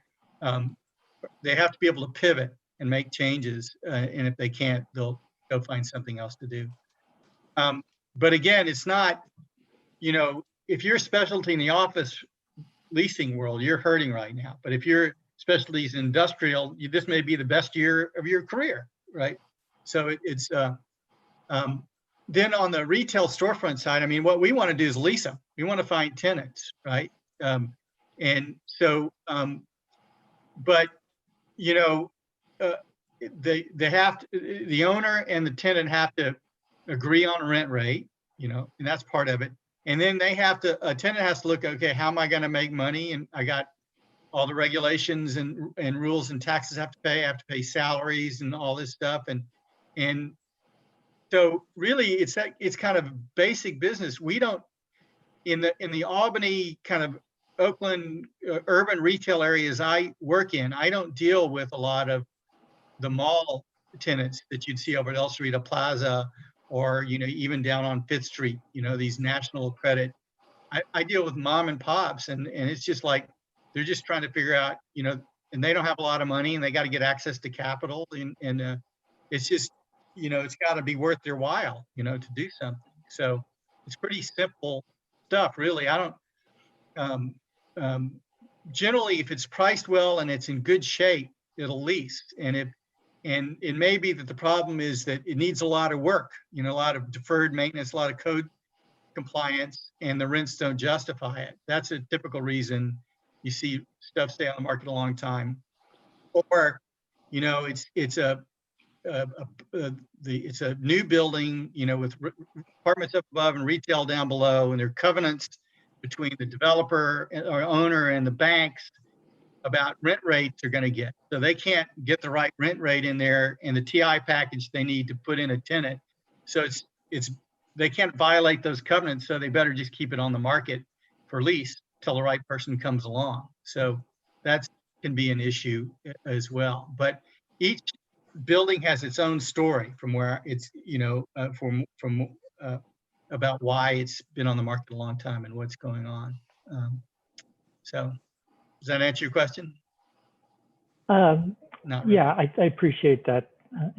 they have to be able to pivot and make changes, and if they can't, they'll go find something else to do. But again, it's not, you know, if you're a specialty in the office leasing world, you're hurting right now. But if you're specialties in industrial, this may be the best year of your career, right? So then on the retail storefront side, I mean, what we want to do is lease them. We want to find tenants, right? And so, but you know, they have to, the owner and the tenant have to agree on a rent rate, you know, and that's part of it. And then they have to, a tenant has to look, okay, how am I going to make money? And I got all the regulations and rules and taxes I have to pay. I have to pay salaries and all this stuff. And so really it's kind of basic business. We don't, in the Albany kind of Oakland urban retail areas I work in, I don't deal with a lot of the mall tenants that you'd see over at El Cerrito Plaza, or, you know, even down on Fifth Street, you know, these national credit. I deal with mom and pops, and it's just like, they're just trying to figure out, you know, and they don't have a lot of money and they got to get access to capital. And it's just, you know, it's got to be worth their while, you know, to do something. So it's pretty simple stuff, really. I don't, generally, if it's priced well and it's in good shape, it'll lease. And it may be that the problem is that it needs a lot of work, you know, a lot of deferred maintenance, a lot of code compliance, and the rents don't justify it. That's a typical reason you see stuff stay on the market a long time. Or, you know, it's a new building, you know, with apartments up above and retail down below, and there are covenants between the developer or owner and the banks about rent rates they're going to get. So they can't get the right rent rate in there and the TI package they need to put in a tenant. So they can't violate those covenants, so they better just keep it on the market for lease till the right person comes along. So that can be an issue as well. But each building has its own story from where it's, you know, about why it's been on the market a long time and what's going on. So does that answer your question? Not really. Yeah, I appreciate that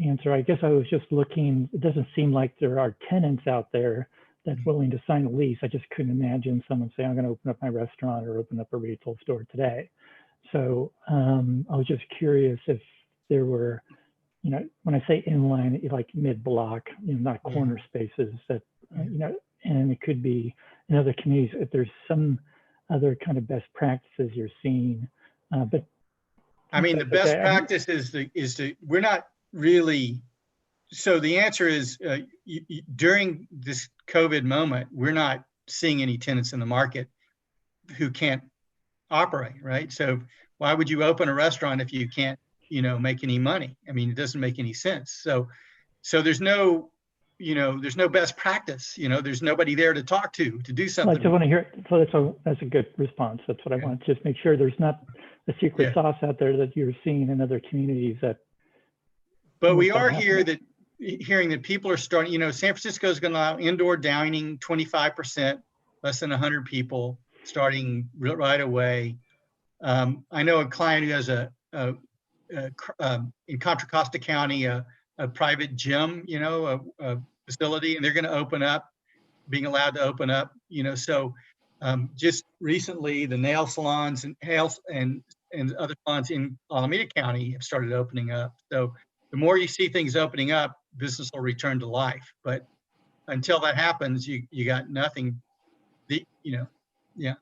answer. I guess I was just looking, it doesn't seem like there are tenants out there that's willing to sign a lease. I just couldn't imagine someone saying, I'm going to open up my restaurant or open up a retail store today. So I was just curious if there were, you know, when I say inline, like mid-block, you know, not corner spaces that, you know, and it could be in other communities, if there's some other kind of best practices you're seeing. But I mean, the best practice is we're not really, so the answer is during this COVID moment, we're not seeing any tenants in the market who can't operate, right? So why would you open a restaurant if you can't, you know, make any money? I mean, it doesn't make any sense. So there's no, you know, there's no best practice, you know, there's nobody there to talk to do something. I just want to hear, so that's a good response. That's what I want to just make sure there's not a secret sauce out there that you're seeing in other communities that. But we are hearing that people are starting, you know, San Francisco is going to allow indoor dining 25%, less than 100 people starting right away. I know a client who has in Contra Costa County, a private gym, you know, a facility, and they're going to open up, being allowed to open up, you know. So just recently, the nail salons and other salons in Alameda County have started opening up. So the more you see things opening up, business will return to life. But until that happens, you got nothing. You know, yeah.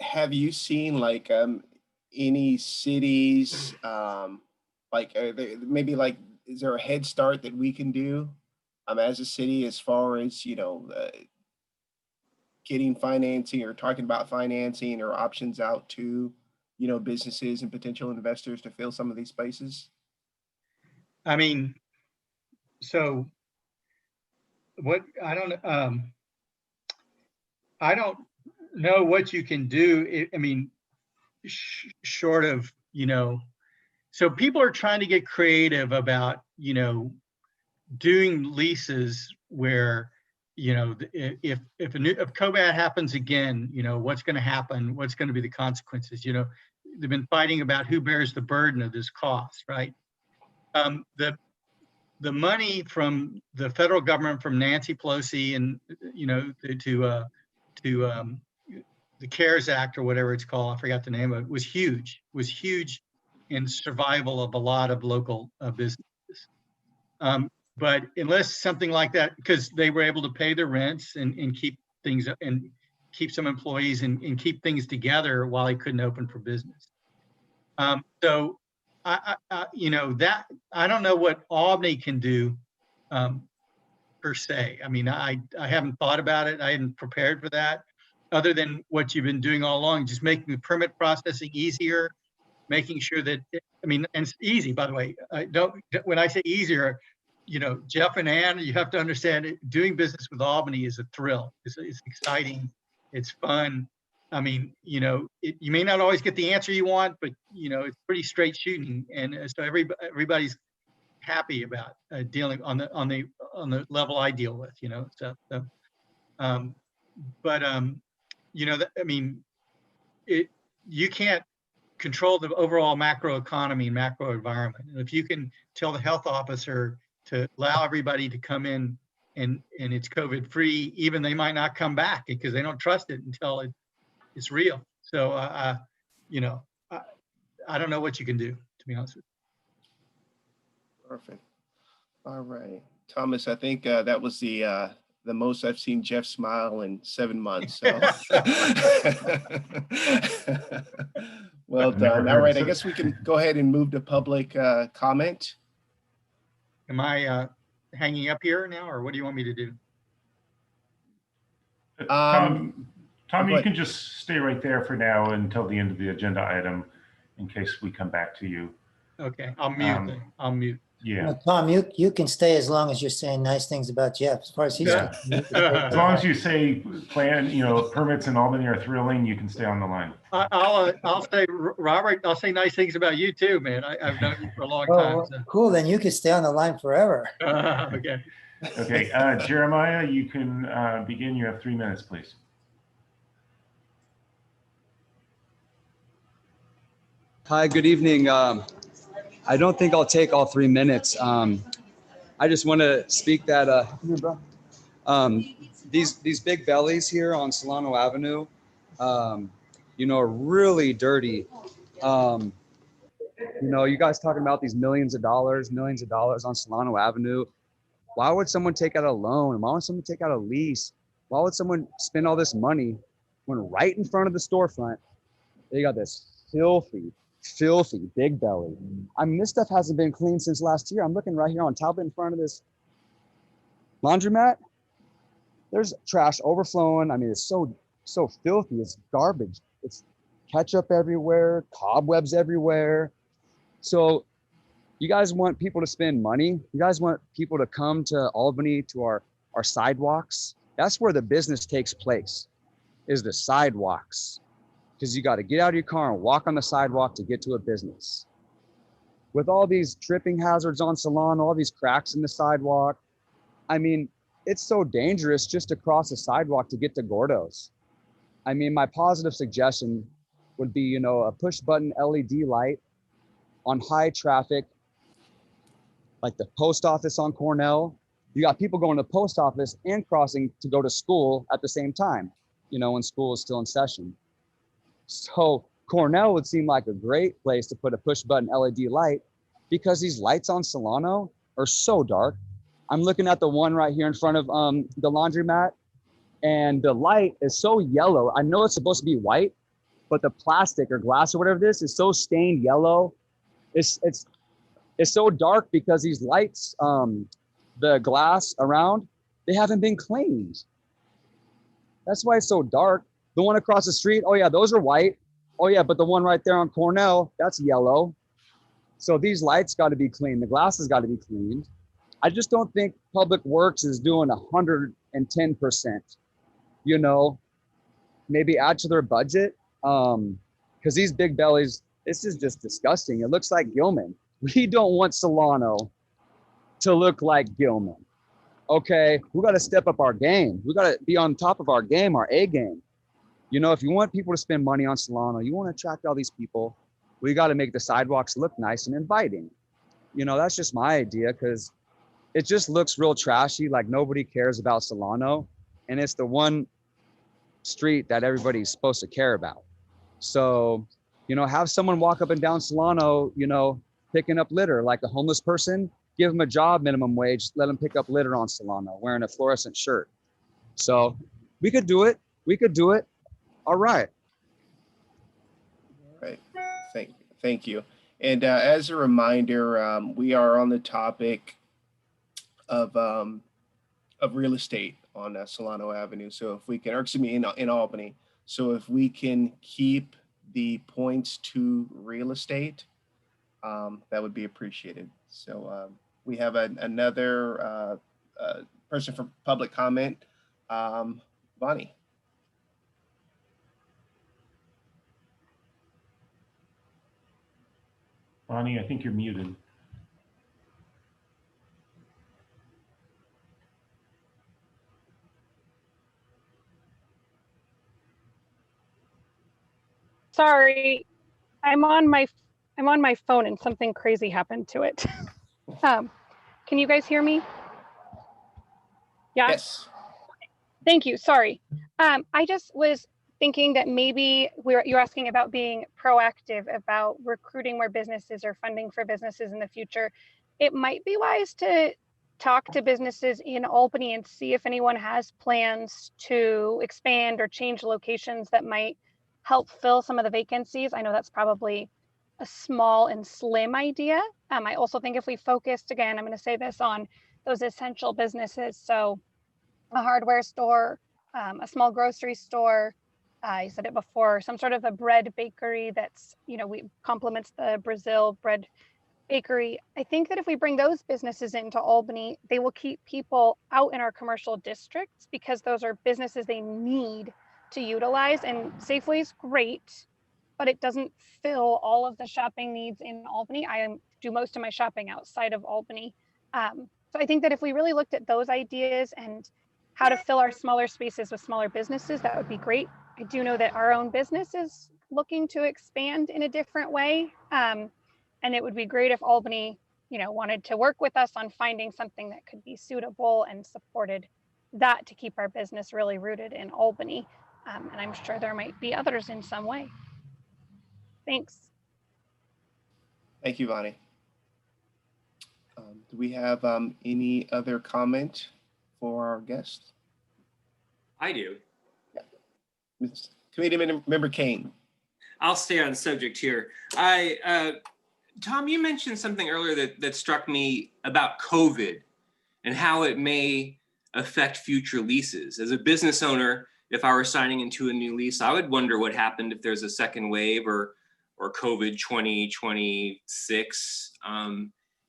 Have you seen like any cities like maybe like, is there a head start that we can do as a city as far as, you know, getting financing or talking about financing or options out to, you know, businesses and potential investors to fill some of these spaces? I mean, so what, I don't know what you can do. I mean, short of, you know, so people are trying to get creative about, you know, doing leases where, you know, if COVID happens again, you know, what's going to happen? What's going to be the consequences? You know, they've been fighting about who bears the burden of this cost, right? the money from the federal government, from Nancy Pelosi and, to the CARES Act or whatever it's called, I forgot the name of it, was huge in survival of a lot of local businesses. But unless something like that, because they were able to pay their rents and keep things and keep some employees and keep things together while he couldn't open for business. So I that I don't know what Albany can do per se. I mean, I haven't thought about it. I hadn't prepared for that, other than what you've been doing all along, just making the permit processing easier, making sure that, I mean, and it's easy, by the way. When I say easier, Jeff and Ann, you have to understand doing business with Albany is a thrill. It's exciting. It's fun. I mean, you may not always get the answer you want, but it's pretty straight shooting. And so everybody's happy about dealing on the level I deal with, you can't control the overall macro economy and macro environment. And if you can tell the health officer to allow everybody to come in and it's COVID free, even they might not come back because they don't trust it until it's real. So, I don't know what you can do, to be honest with you. Perfect. All right, Thomas, I think that was the most I've seen Jeff smile in 7 months. So. Well done. All right, I guess we can go ahead and move to public comment. Am I hanging up here now, or what do you want me to do? Tom, you can just stay right there for now until the end of the agenda item, in case we come back to you. Okay, I'll mute. I'll mute. Yeah. No, Tom, you can stay as long as you're saying nice things about Jeff. As far as he's concerned. As long as you say permits in Albany are thrilling, you can stay on the line. I'll say, Robert, I'll say nice things about you too, man. I've known you for a long time. So. Cool, then you can stay on the line forever. Okay. Okay, Jeremiah, you can begin. You have 3 minutes, please. Hi, good evening. I don't think I'll take all 3 minutes. I just want to speak that these big bellies here on Solano Avenue, are really dirty. You guys talking about these millions of dollars on Solano Avenue. Why would someone take out a loan? Why would someone take out a lease? Why would someone spend all this money when right in front of the storefront, they got this filthy big belly? I mean, this stuff hasn't been cleaned since last year. I'm looking right here on Talbot in front of this laundromat. There's trash overflowing. I mean, it's so filthy. It's garbage. It's ketchup everywhere, cobwebs everywhere. So you guys want people to spend money? You guys want people to come to Albany, to our sidewalks? That's where the business takes place, is the sidewalks. Because you got to get out of your car and walk on the sidewalk to get to a business. With all these tripping hazards on Solano, all these cracks in the sidewalk, I mean, it's so dangerous just to cross the sidewalk to get to Gordo's. I mean, my positive suggestion would be, a push button LED light on high traffic, like the post office on Cornell. You got people going to the post office and crossing to go to school at the same time, when school is still in session. So Cornell would seem like a great place to put a push button LED light, because these lights on Solano are so dark. I'm looking at the one right here in front of the laundromat, and the light is so yellow. I know it's supposed to be white, but the plastic or glass or whatever this is so stained yellow. It's so dark because these lights, the glass around, they haven't been cleaned. That's why it's so dark. The one across the street, oh yeah, those are white. Oh yeah, but the one right there on Cornell, that's yellow. So these lights got to be cleaned. The glass has got to be cleaned. I just don't think Public Works is doing 110%. Maybe add to their budget, because these big bellies, this is just disgusting. It looks like Gilman. We don't want Solano to look like Gilman. Okay, we got to step up our game. We got to be on top of our game, our A game. If you want people to spend money on Solano, you want to attract all these people, we got to make the sidewalks look nice and inviting. That's just my idea, because it just looks real trashy, like nobody cares about Solano. And it's the one street that everybody's supposed to care about. So, you know, have someone walk up and down Solano, you know, picking up litter, like a homeless person, give them a job minimum wage, let them pick up litter on Solano wearing a fluorescent shirt. So we could do it. We could do it. All right. All right. Thank you. And as a reminder, we are on the topic of real estate on Solano Avenue. So if we can, or excuse me, in Albany. So if we can keep the points to real estate, that would be appreciated. So we have another person for public comment, Bonnie. Bonnie, I think you're muted. Sorry, I'm on my phone and something crazy happened to it. Can you guys hear me? Yeah. Yes. Thank you. Sorry. I just was thinking that maybe you're asking about being proactive about recruiting more businesses or funding for businesses in the future. It might be wise to talk to businesses in Albany and see if anyone has plans to expand or change locations that might help fill some of the vacancies. I know that's probably a small and slim idea. I also think if we focused, again, I'm going to say this, on those essential businesses. So a hardware store, a small grocery store, I said it before, some sort of a bread bakery that's, you know, we complements the Brazil bread bakery. I think that if we bring those businesses into Albany, they will keep people out in our commercial districts because those are businesses they need to utilize. And Safeway is great, but it doesn't fill all of the shopping needs in Albany. I do most of my shopping outside of Albany. So I think that if we really looked at those ideas and how to fill our smaller spaces with smaller businesses, that would be great. I do know that our own business is looking to expand in a different way. And it would be great if Albany, you know, wanted to work with us on finding something that could be suitable and supported that to keep our business really rooted in Albany. And I'm sure there might be others in some way. Thanks. Thank you, Bonnie. Do we have any other comment for our guest? I do. Yeah. Committee Member Kane. I'll stay on subject here. Tom, you mentioned something earlier that struck me about COVID and how it may affect future leases. As a business owner, if I were signing into a new lease, I would wonder what happened if there's a second wave or COVID 2026.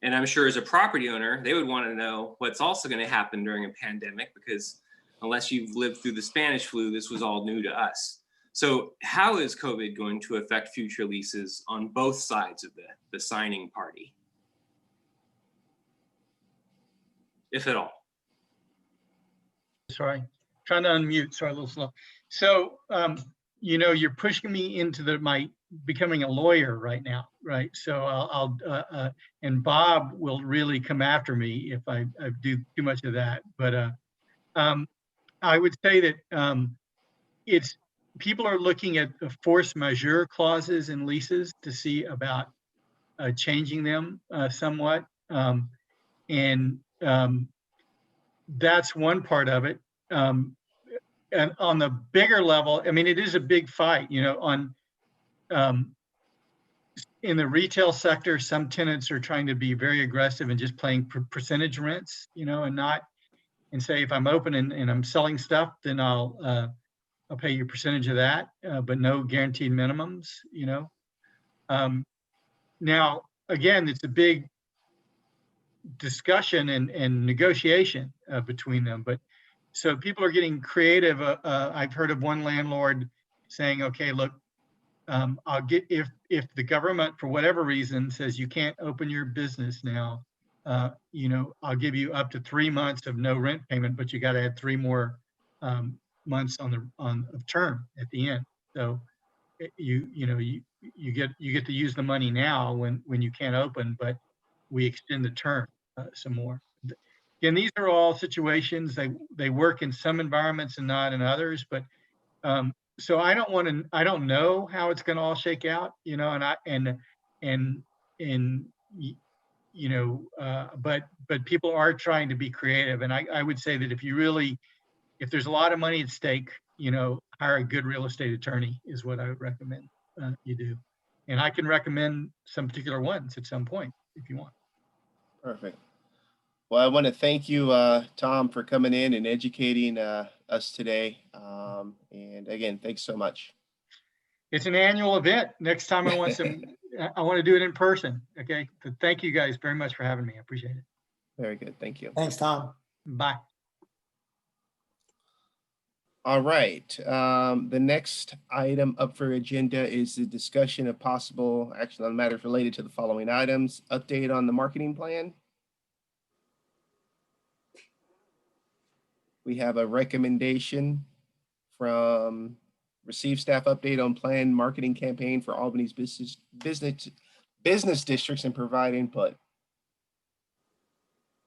And I'm sure as a property owner, they would want to know what's also going to happen during a pandemic, because unless you've lived through the Spanish flu, this was all new to us. So how is COVID going to affect future leases on both sides of the signing party, if at all? Sorry, trying to unmute, sorry, a little slow. So, you know, you're pushing me into my becoming a lawyer right now, right? So and Bob will really come after me if I do too much of that. But I would say that people are looking at the force majeure clauses in leases to see about changing them somewhat. And that's one part of it. And on the bigger level, I mean, it is a big fight, you know, in the retail sector, some tenants are trying to be very aggressive and just playing percentage rents, you know, and say, if I'm open and I'm selling stuff, then I'll pay you a percentage of that, but no guaranteed minimums, you know. Now, again, it's a big discussion and negotiation between them, but so people are getting creative. I've heard of one landlord saying, okay, look, I'll get, if the government for whatever reason says you can't open your business now, you know, I'll give you up to 3 months of no rent payment, but you got to add 3 more months of term at the end. So you get to use the money now when you can't open, but we extend the term some more. again, these are all situations, they work in some environments and not in others, but so I don't know how it's going to all shake out, you know, but people are trying to be creative. And I would say that if there's a lot of money at stake, you know, hire a good real estate attorney is what I would recommend you do. And I can recommend some particular ones at some point if you want. Perfect. Well, I want to thank you, Tom, for coming in and educating us today. And again, thanks so much. It's an annual event. Next time I want to do it in person. Okay. But thank you guys very much for having me. I appreciate it. Very good. Thank you. Thanks, Tom. Bye. All right. The next item up for agenda is the discussion of possible action on matters related to the following items. Update on the marketing plan. We have a recommendation from receive staff update on planned marketing campaign for Albany's business districts and provide input.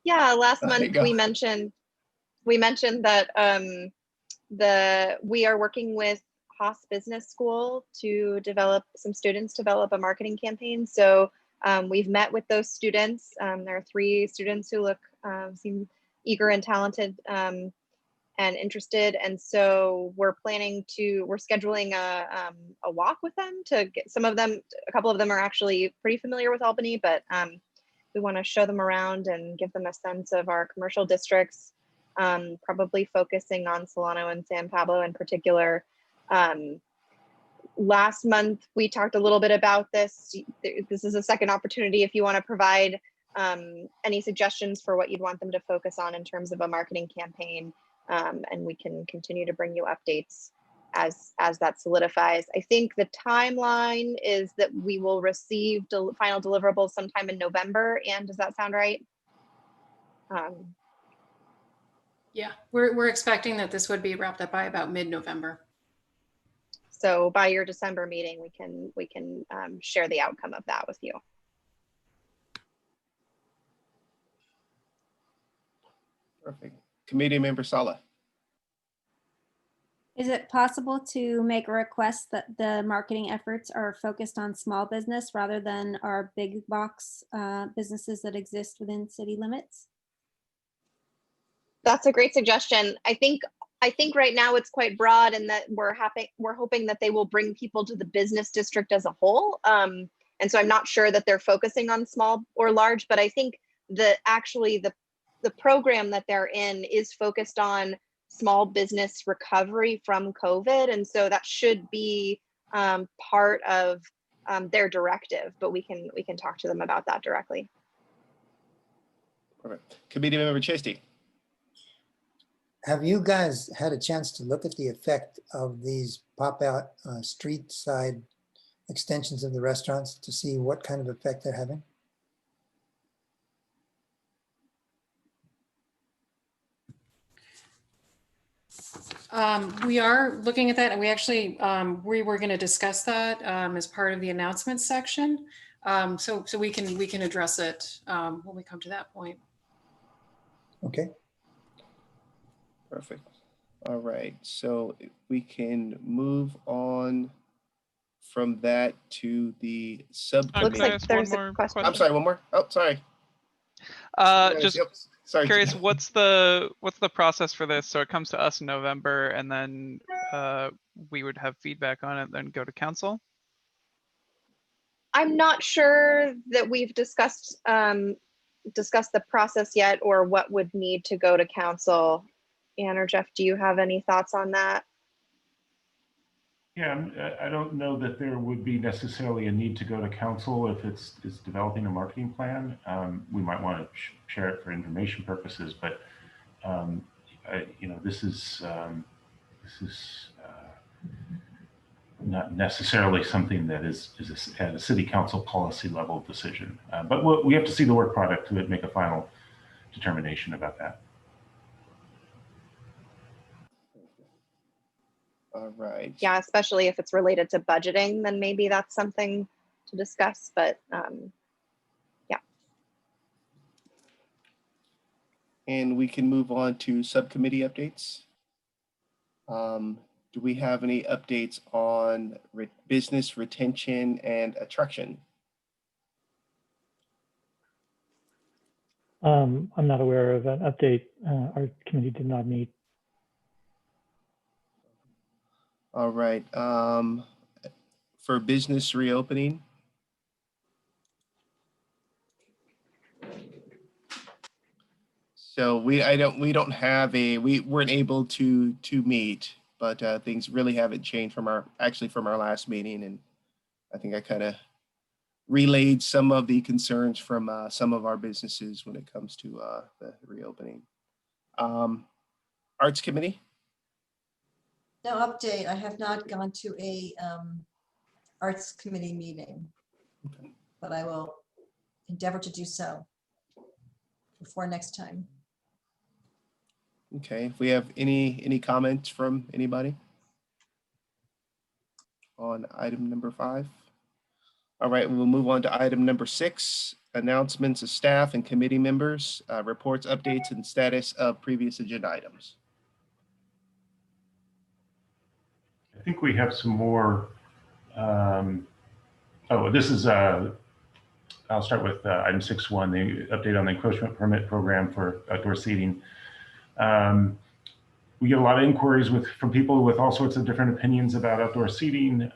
Yeah, last There you month go. we mentioned that we are working with Haas Business School to develop a marketing campaign. So we've met with those students. There are 3 students who seem eager and talented and interested. And so we're scheduling a walk with them to get a couple of them are actually pretty familiar with Albany, but we want to show them around and give them a sense of our commercial districts, probably focusing on Solano and San Pablo in particular. Last month, we talked a little bit about this. This is a second opportunity if you want to provide any suggestions for what you'd want them to focus on in terms of a marketing campaign. And we can continue to bring you updates as that solidifies. I think the timeline is that we will receive final deliverables sometime in November. And does that sound right? Yeah, we're expecting that this would be wrapped up by about mid-November. So by your December meeting, we can share the outcome of that with you. Perfect. Committee member Sala. Is it possible to make a request that the marketing efforts are focused on small business rather than our big box businesses that exist within city limits? That's a great suggestion. I think right now it's quite broad, and that we're hoping that they will bring people to the business district as a whole. And so I'm not sure that they're focusing on small or large, but I think that actually the program that they're in is focused on small business recovery from COVID. And so that should be part of their directive, but we can talk to them about that directly. Perfect. Committee member Chesty. Have you guys had a chance to look at the effect of these pop-out street side extensions of the restaurants to see what kind of effect they're having? We are looking at that, and we actually we were going to discuss that as part of the announcements section. So we can address it when we come to that point. Okay. Perfect. All right. So we can move on from that to the subcommittee. Looks like there's a question. I'm sorry. One more. Oh, sorry. Just Yep. Sorry. curious, what's the process for this? So it comes to us in November, and then we would have feedback on it, then go to council. I'm not sure that we've discussed the process yet, or what would need to go to council. Ann or Jeff, do you have any thoughts on that? Yeah, I don't know that there would be necessarily a need to go to council if it's developing a marketing plan. We might want to share it for information purposes, but this is not necessarily something that is at a city council policy level decision. But we have to see the work product to make a final determination about that. All right. Yeah, especially if it's related to budgeting, then maybe that's something to discuss, but yeah. And we can move on to subcommittee updates. Do we have any updates on business retention and attraction? I'm not aware of an update. Our committee did not meet. All right. For business reopening. So we weren't able to meet, but things really haven't changed from our last meeting, and I think I kind of relayed some of the concerns from some of our businesses when it comes to the reopening. Arts Committee. No update. I have not gone to a arts committee meeting, but I will endeavor to do so before next time. Okay, if we have any comments from anybody on item number 5. All right, we'll move on to item number 6, announcements of staff and committee members, reports, updates, and status of previous agenda items. I think we have some more. This is, I'll start with item 6.1, the update on the encroachment permit program for outdoor seating. We get a lot of inquiries from people with all sorts of different opinions about outdoor seating.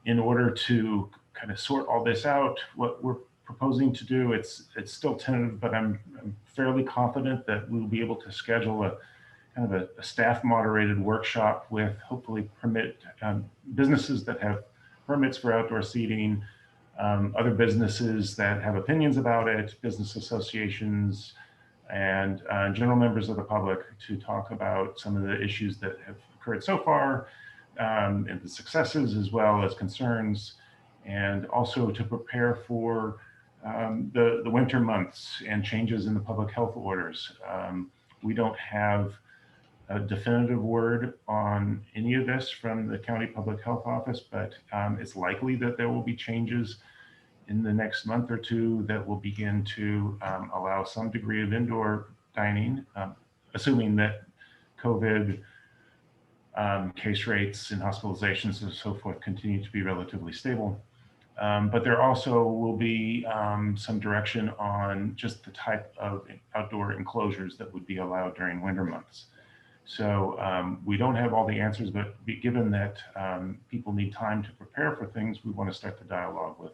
In order to kind of sort all this out, what we're proposing to do, it's still tentative, but I'm fairly confident that we'll be able to schedule a kind of a staff moderated workshop with hopefully businesses that have permits for outdoor seating, other businesses that have opinions about it, business associations, and general members of the public to talk about some of the issues that have occurred so far, and the successes as well as concerns, and also to prepare for the winter months and changes in the public health orders. We don't have a definitive word on any of this from the County Public Health Office, but it's likely that there will be changes in the next month or two that will begin to allow some degree of indoor dining, assuming that COVID case rates and hospitalizations and so forth continue to be relatively stable. But there also will be some direction on just the type of outdoor enclosures that would be allowed during winter months. So we don't have all the answers, but given that people need time to prepare for things, we want to start the dialogue with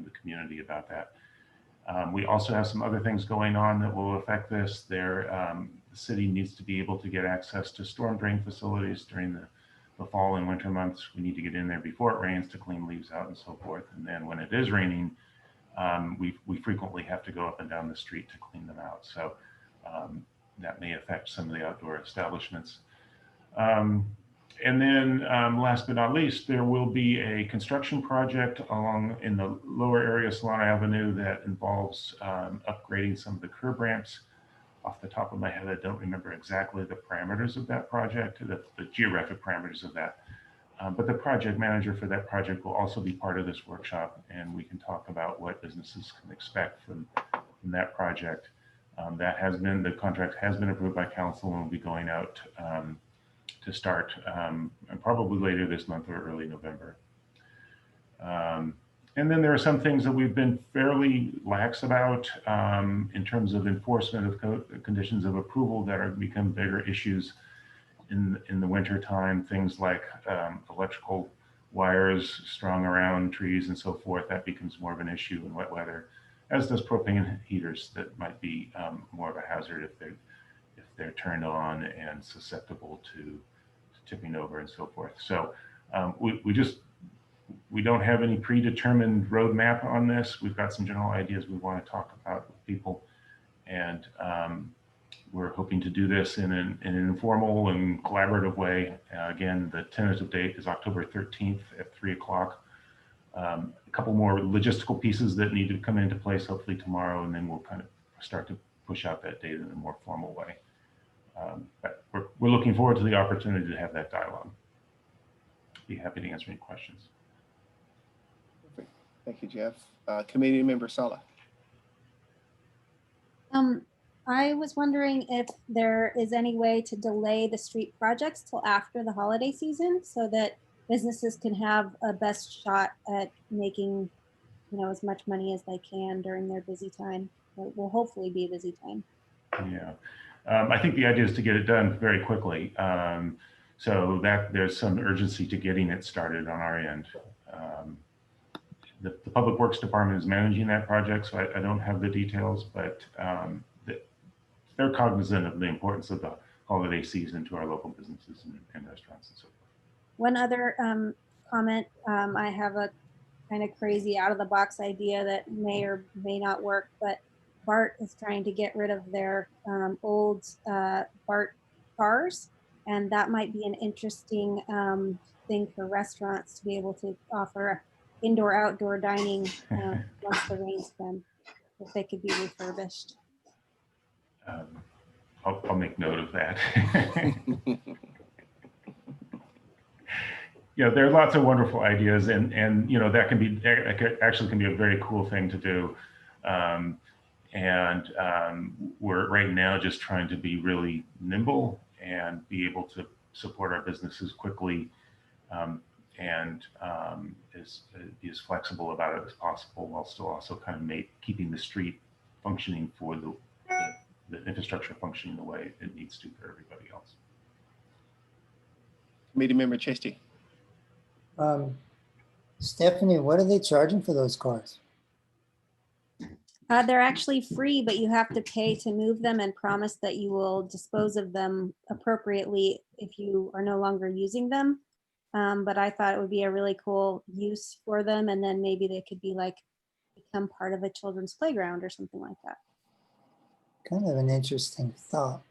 the community about that. We also have some other things going on that will affect this. The city needs to be able to get access to storm drain facilities during the fall and winter months. We need to get in there before it rains to clean leaves out and so forth. And then when it is raining, we frequently have to go up and down the street to clean them out. So that may affect some of the outdoor establishments. And then last but not least, there will be a construction project along in the lower area of Solana Avenue that involves upgrading some of the curb ramps. Off the top of my head, I don't remember exactly the parameters of that project, the geographic parameters of that. But the project manager for that project will also be part of this workshop, and we can talk about what businesses can expect from that project. The contract has been approved by council and will be going out to start probably later this month or early November. And then there are some things that we've been fairly lax about in terms of enforcement of conditions of approval that are become bigger issues in the winter time. Things like electrical wires strung around trees and so forth. That becomes more of an issue in wet weather, as does propane heaters that might be more of a hazard if they're turned on and susceptible to tipping over and so forth. So we don't have any predetermined roadmap on this. We've got some general ideas we want to talk about with people, and we're hoping to do this in an informal and collaborative way. Again, the tentative date is October 13th at 3 o'clock. A couple more logistical pieces that need to come into place hopefully tomorrow, and then we'll kind of start to push out that date in a more formal way. But we're looking forward to the opportunity to have that dialogue. Be happy to answer any questions. Perfect. Thank you, Jeff. Committee Member Sala. I was wondering if there is any way to delay the street projects till after the holiday season so that businesses can have a best shot at making, as much money as they can during their busy time. It will hopefully be a busy time. Yeah, I think the idea is to get it done very quickly. So that there's some urgency to getting it started on our end. The Public Works Department is managing that project, so I don't have the details, but they're cognizant of the importance of the holiday season to our local businesses and restaurants and so forth. One other comment, I have a kind of crazy out of the box idea that may or may not work, but BART is trying to get rid of their old BART cars. And that might be an interesting thing for restaurants to be able to offer indoor, outdoor dining once the rain's done, if they could be refurbished. I'll make note of that. There are lots of wonderful ideas, and that actually can be a very cool thing to do. We're right now just trying to be really nimble and be able to support our businesses quickly, and be as flexible about it as possible, while still also kind of keeping the street functioning for the infrastructure functioning the way it needs to for everybody else. Committee Member Chesty. Stephanie, what are they charging for those cars? They're actually free, but you have to pay to move them and promise that you will dispose of them appropriately if you are no longer using them. But I thought it would be a really cool use for them, and then maybe they could become part of a children's playground or something like that. Kind of an interesting thought.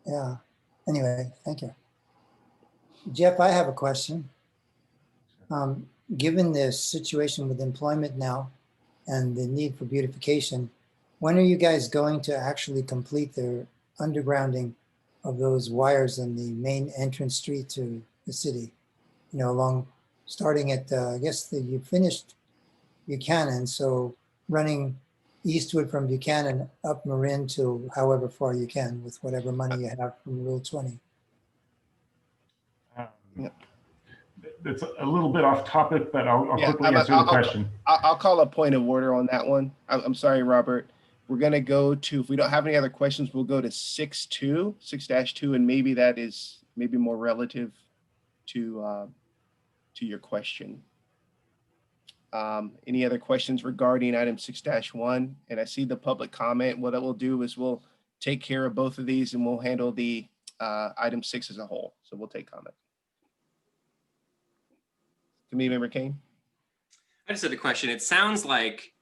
Yeah. Anyway, thank you. Jeff, I have a question. Given the situation with employment now and the need for beautification, when are you guys going to actually complete the undergrounding of those wires in the main entrance street to the city? Starting at, I guess you finished Buchanan, so running eastward from Buchanan up Marin to however far you can with whatever money you have from Rule 20. That's a little bit off topic, but I'll quickly answer the question. I'll call a point of order on that one. I'm sorry, Robert. We're going to go to, if we don't have any other questions, we'll go to 6-2, and maybe that is more relative to your question. Any other questions regarding item 6-1? And I see the public comment. What I will do is we'll take care of both of these and we'll handle the item 6 as a whole. So we'll take comment. Committee Member Kane? I just had a question. It sounds like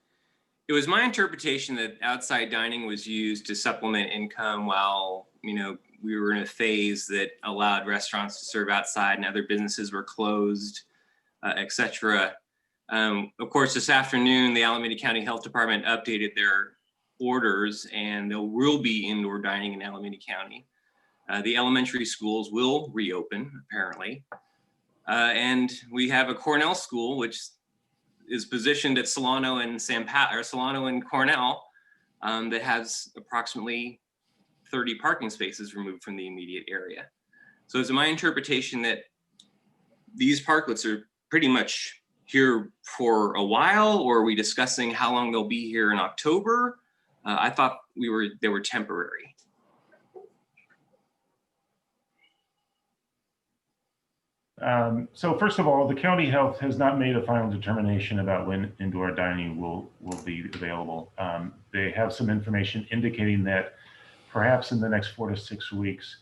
it was my interpretation that outside dining was used to supplement income while, we were in a phase that allowed restaurants to serve outside and other businesses were closed, et cetera. Of course, this afternoon, the Alameda County Health Department updated their orders, and there will be indoor dining in Alameda County. The elementary schools will reopen, apparently. And we have a Cornell school, which is positioned at Solano and Solano and Cornell, that has approximately 30 parking spaces removed from the immediate area. So it's my interpretation that these parklets are pretty much here for a while, or are we discussing how long they'll be here in October? I thought they were temporary. So first of all, the county health has not made a final determination about when indoor dining will be available. They have some information indicating that perhaps in the next 4 to 6 weeks,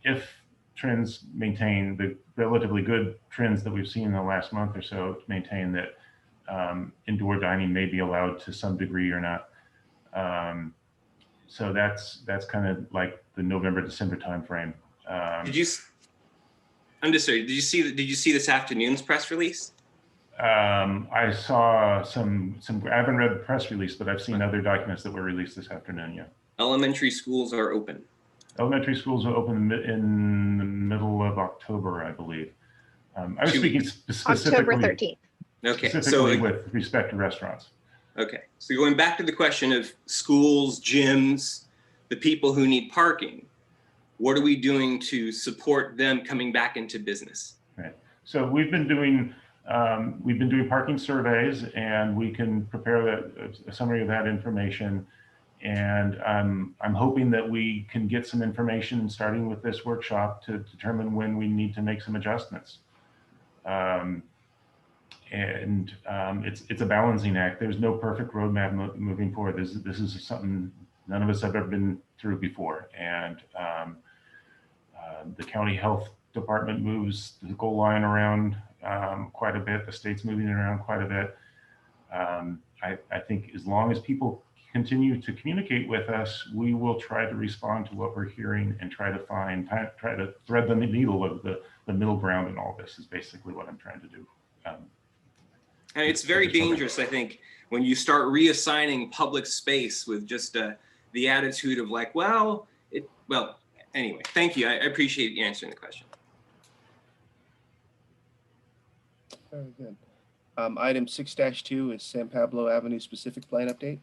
if trends maintain the relatively good trends that we've seen in the last month or so, maintain that indoor dining may be allowed to some degree or not. So that's kind of like the November, December timeframe. I'm just sorry. Did you see this afternoon's press release? I saw some. I haven't read the press release, but I've seen other documents that were released this afternoon. Yeah. Elementary schools are open. Elementary schools will open in the middle of October, I believe. I was speaking specifically. October 13th. Okay. Specifically with respect to restaurants. Okay, so going back to the question of schools, gyms, the people who need parking, what are we doing to support them coming back into business? Right. So we've been doing parking surveys, and we can prepare a summary of that information. And I'm hoping that we can get some information starting with this workshop to determine when we need to make some adjustments. It's a balancing act. There's no perfect roadmap moving forward. This is something none of us have ever been through before. And the county health department moves the goal line around quite a bit. The state's moving it around quite a bit. I think as long as people continue to communicate with us, we will try to respond to what we're hearing and try to thread the needle of the middle ground in all this is basically what I'm trying to do. And it's very dangerous, I think, when you start reassigning public space with just the attitude of like, well, anyway, thank you. I appreciate you answering the question. Very good. Item 6-2 is San Pablo Avenue specific plan update.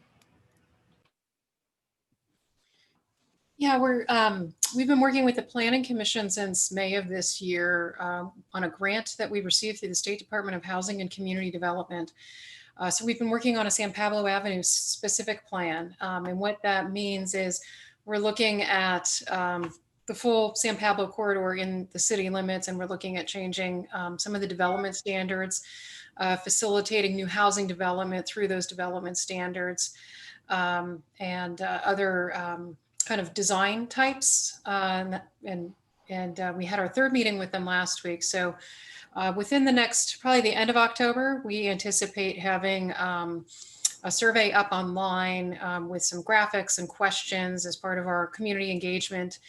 Yeah, we've been working with the Planning Commission since May of this year on a grant that we received through the State Department of Housing and Community Development. So we've been working on a San Pablo Avenue specific plan. And what that means is we're looking at the full San Pablo corridor in the city limits, and we're looking at changing some of the development standards, facilitating new housing development through those development standards, and other kind of design types. And we had our third meeting with them last week. So within the next, probably the end of October, we anticipate having a survey up online with some graphics and questions as part of our community engagement.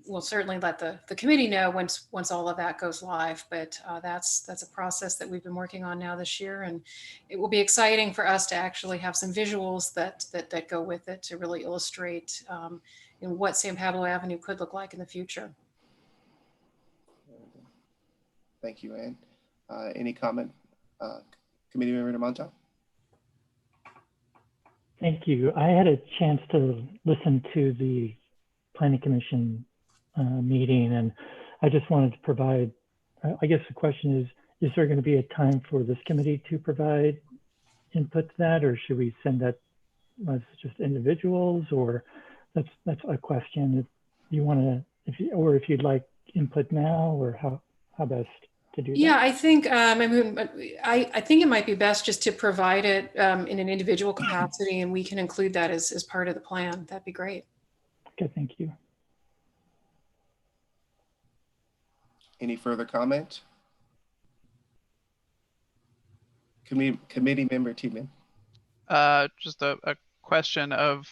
We'll certainly let the committee know once all of that goes live, but that's a process that we've been working on now this year, and it will be exciting for us to actually have some visuals that go with it to really illustrate what San Pablo Avenue could look like in the future. Thank you, Ann. Any comment, Committee Member DeMonto? Thank you. I had a chance to listen to the Planning Commission meeting, and I just wanted to provide, I guess the question is there going to be a time for this committee to provide input to that, or should we send that as just individuals, or that's a question. If you want to, if you'd like input now, or how best to do that? Yeah, I think I think it might be best just to provide it in an individual capacity, and we can include that as part of the plan. That'd be great. Okay, thank you. Any further comment? Committee Member Tiemann. Just a question of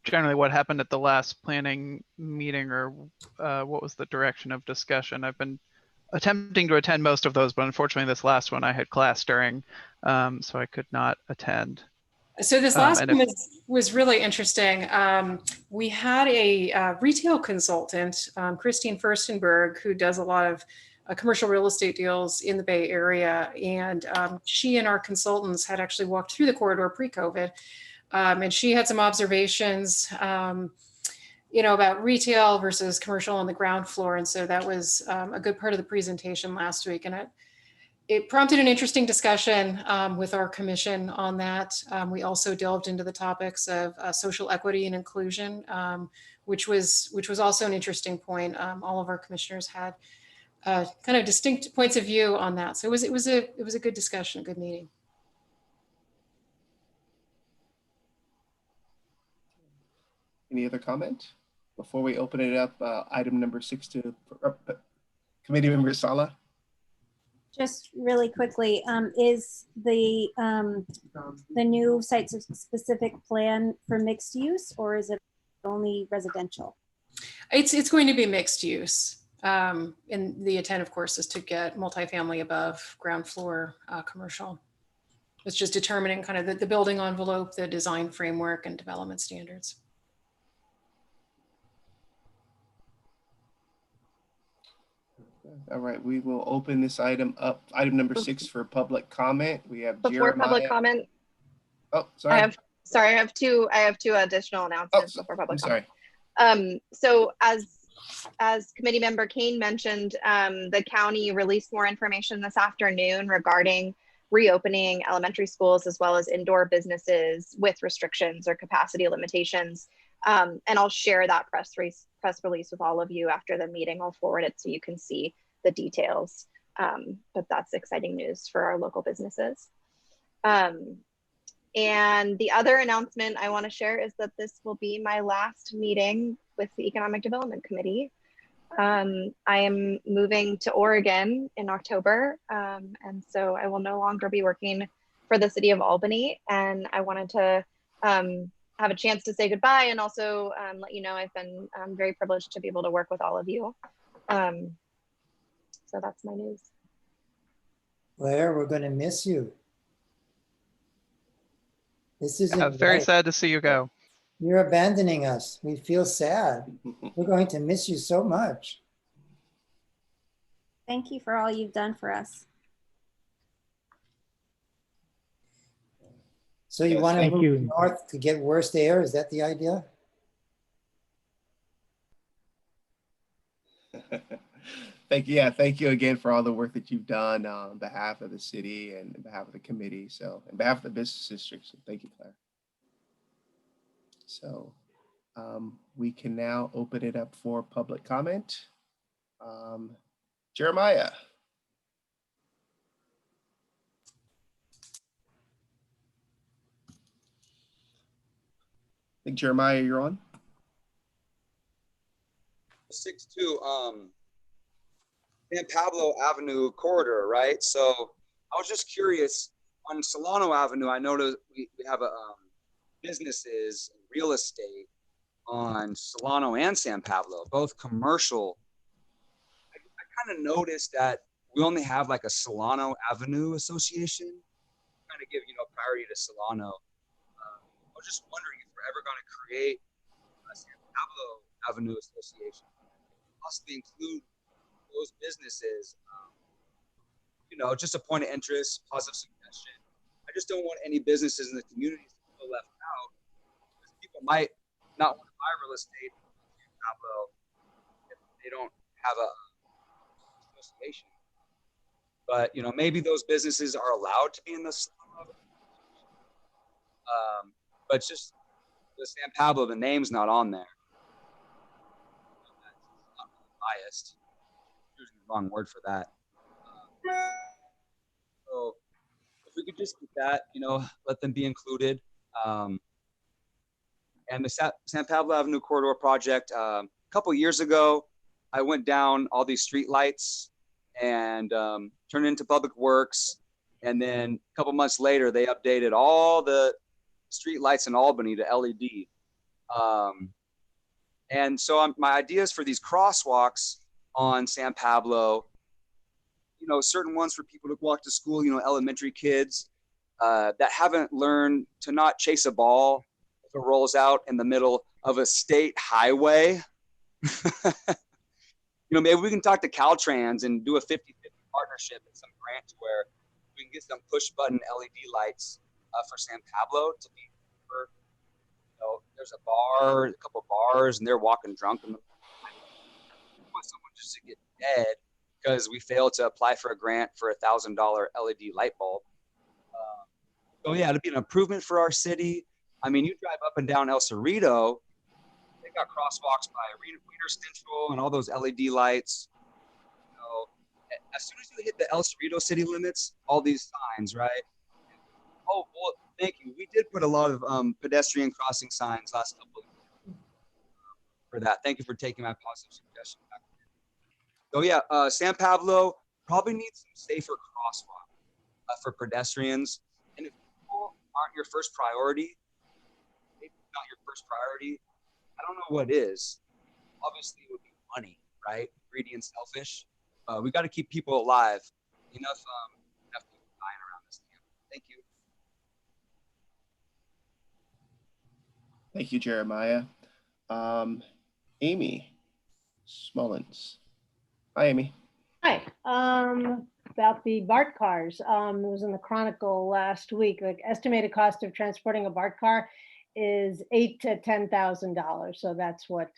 generally what happened at the last planning meeting, or what was the direction of discussion. I've been attempting to attend most of those, but unfortunately this last one I had class during, so I could not attend. So this last one was really interesting. We had a retail consultant, Christine Furstenberg, who does a lot of commercial real estate deals in the Bay Area. And she and our consultants had actually walked through the corridor pre-COVID. And she had some observations, about retail versus commercial on the ground floor. And so that was a good part of the presentation last week. And it prompted an interesting discussion with our commission on that. We also delved into the topics of social equity and inclusion, which was also an interesting point. All of our commissioners had kind of distinct points of view on that. So it was a good discussion, a good meeting. Any other comment before we open it up? Item number 6 to Committee Member Sala. Just really quickly, is the new site-specific plan for mixed use, or is it only residential? It's going to be mixed use. And the intent, of course, is to get multifamily above ground floor commercial. It's just determining kind of the building envelope, the design framework, and development standards. Okay. All right, we will open this item up. Item number 6 for public comment. We have Before public Jeremiah. comment, Oh, sorry. I have two additional announcements before I'm public sorry. comment. So as committee member Kane mentioned, the county released more information this afternoon regarding reopening elementary schools as well as indoor businesses with restrictions or capacity limitations. And I'll share that press release with all of you after the meeting. I'll forward it so you can see the details. But that's exciting news for our local businesses. And the other announcement I want to share is that this will be my last meeting with the Economic Development Committee. I am moving to Oregon in October, and so I will no longer be working for the city of Albany. And I wanted to have a chance to say goodbye and also let you know I've been very privileged to be able to work with all of you. So that's my news. Claire, we're going to miss you. This isn't very right. sad to see you go. You're abandoning us. We feel sad. We're going to miss you so much. Thank you for all you've done for us. So you Yes, want to thank move you. north to get worse air? Is that the idea? Thank you. Yeah, thank you again for all the work that you've done on behalf of the city and on behalf of the committee. So on behalf of the business district, so thank you, Claire. So we can now open it up for public comment. Jeremiah. I think Jeremiah, you're on. 6-2, San Pablo Avenue corridor, right? So I was just curious, on Solano Avenue, I noticed we have a businesses and real estate on Solano and San Pablo, both commercial. I kind of noticed that we only have like a Solano Avenue Association, kind of give, priority to Solano. I was just wondering if we're ever going to create a San Pablo Avenue Association, possibly include those businesses, just a point of interest, positive suggestion. I just don't want any businesses in the community to feel left out, because people might not want to buy real estate in Pablo if they don't have a association. But maybe those businesses are allowed to be in the but just the San Pablo, the name's not on there. That's not really biased. Using the wrong word for that. So if we could just get that, let them be included. And the San Pablo Avenue Corridor project, a couple years ago, I went down all these street lights and turned it into Public Works. And then a couple months later, they updated all the street lights in Albany to LED. And so my ideas for these crosswalks on San Pablo, certain ones for people to walk to school, elementary kids that haven't learned to not chase a ball if it rolls out in the middle of a state highway. Maybe we can talk to Caltrans and do a 50-50 partnership and some grant where we can get some push button LED lights for San Pablo to be for, there's a bar, a couple bars, and they're walking drunk. And I want someone just to get dead because we failed to apply for a grant for $1,000 LED light bulb. So yeah, it'd be an improvement for our city. I mean, you drive up and down El Cerrito, they got crosswalks by Reader Central and all those LED lights. As soon as you hit the El Cerrito city limits, all these signs, right? Oh, well, thank you. We did put a lot of pedestrian crossing signs last couple of years for that. Thank you for taking my positive suggestion back. So yeah, San Pablo probably needs some safer crosswalk for pedestrians. And if people aren't your first priority, maybe not your first priority, I don't know what is. Obviously, it would be money, right? Greedy and selfish. We got to keep people alive. Enough people dying around this camp. Thank you. Thank you, Jeremiah. Amy Smullins. Hi, Amy. Hi. About the BART cars. It was in the Chronicle last week. Like estimated cost of transporting a BART car is $8,000 to $10,000. So that's what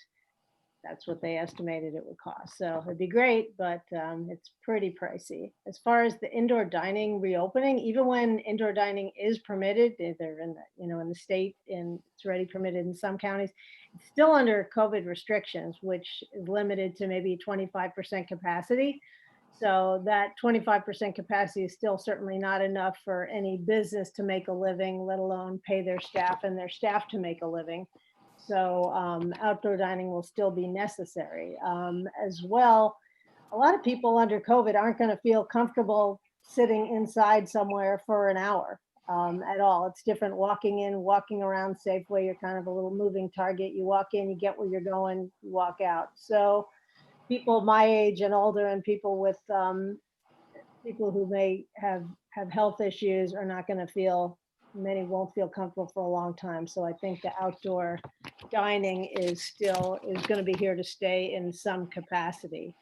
they estimated it would cost. So it'd be great, but it's pretty pricey. As far as the indoor dining reopening, even when indoor dining is permitted, they're in the, in the state, and it's already permitted in some counties, it's still under COVID restrictions, which is limited to maybe 25% capacity. So that 25% capacity is still certainly not enough for any business to make a living, let alone pay their staff and their staff to make a living. So outdoor dining will still be necessary. As well, a lot of people under COVID aren't going to feel comfortable sitting inside somewhere for an hour at all. It's different walking in, walking around Safeway. You're kind of a little moving target. You walk in, you get where you're going, you walk out. So people my age and older, and people with people who may have health issues are not going to feel, many won't feel comfortable for a long time. So I think the outdoor dining is going to be here to stay in some capacity.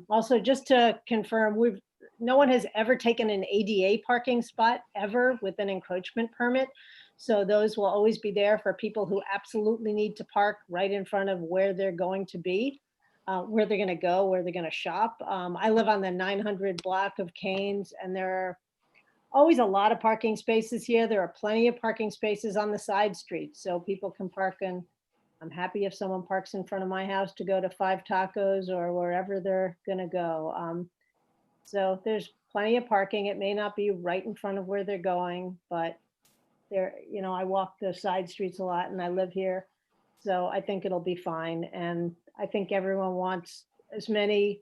Also, just to confirm, no one has ever taken an ADA parking spot ever with an encroachment permit. So those will always be there for people who absolutely need to park right in front of where they're going to be. Where they're going to go, where they're going to shop. I live on the 900 block of Canes, and there are always a lot of parking spaces here. There are plenty of parking spaces on the side streets, so people can park in. I'm happy if someone parks in front of my house to go to 5 Tacos or wherever they're going to go. So there's plenty of parking. It may not be right in front of where they're going, but there, I walk the side streets a lot, and I live here. So I think it'll be fine. And I think everyone wants as many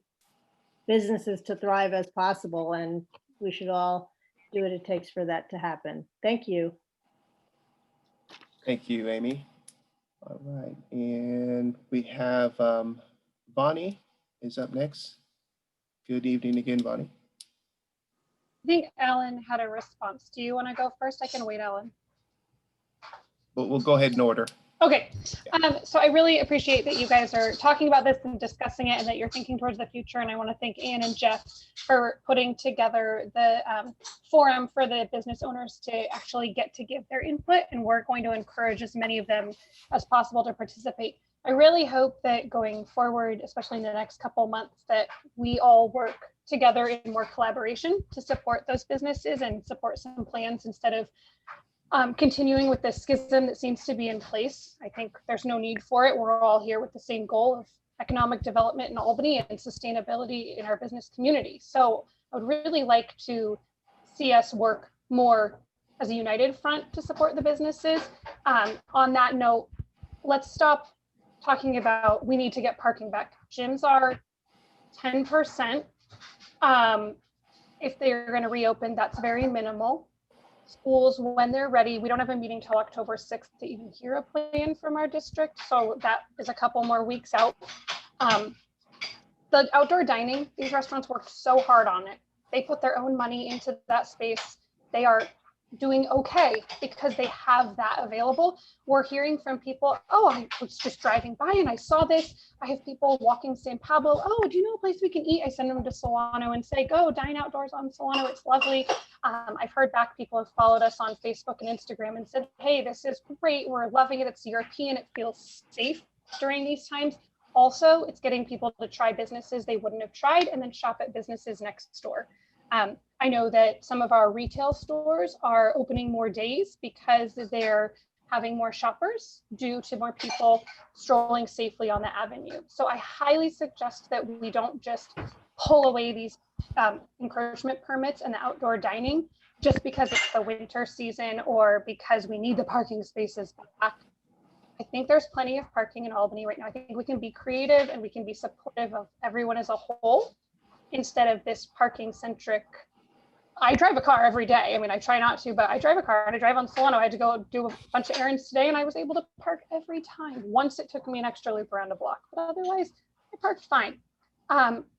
businesses to thrive as possible, and we should all do what it takes for that to happen. Thank you. Thank you, Amy. All right, and we have Bonnie is up next. Good evening again, Bonnie. I think Alan had a response. Do you want to go first? I can wait, Alan. We'll go ahead in order. Okay, so I really appreciate that you guys are talking about this and discussing it, and that you're thinking towards the future. And I want to thank Ann and Jeff for putting together the forum for the business owners to actually get to give their input. And we're going to encourage as many of them as possible to participate. I really hope that going forward, especially in the next couple of months, that we all work together in more collaboration to support those businesses and support some plans instead of continuing with the schism that seems to be in place. I think there's no need for it. We're all here with the same goal of economic development in Albany and sustainability in our business community. So I would really like to see us work more as a united front to support the businesses. On that note, let's stop talking about we need to get parking back. Gyms are 10%. If they're going to reopen, that's very minimal. Schools, when they're ready, we don't have a meeting till October 6th to even hear a plan from our district. So that is a couple more weeks out. The outdoor dining, these restaurants worked so hard on it. They put their own money into that space. They are doing okay because they have that available. We're hearing from people, oh, I was just driving by and I saw this. I have people walking San Pablo. Oh, do you know a place we can eat? I send them to Solano and say, go dine outdoors on Solano. It's lovely. I've heard back, people have followed us on Facebook and Instagram and said, hey, this is great. We're loving it. It's European. It feels safe during these times. Also, it's getting people to try businesses they wouldn't have tried and then shop at businesses next door. I know that some of our retail stores are opening more days because they're having more shoppers due to more people strolling safely on the avenue. So I highly suggest that we don't just pull away these encroachment permits and the outdoor dining just because it's the winter season or because we need the parking spaces back. I think there's plenty of parking in Albany right now. I think we can be creative and we can be supportive of everyone as a whole instead of this parking centric. I drive a car every day. I mean, I try not to, but I drive a car and I drive on Solano. I had to go do a bunch of errands today and I was able to park every time. Once it took me an extra loop around a block, but otherwise I parked fine.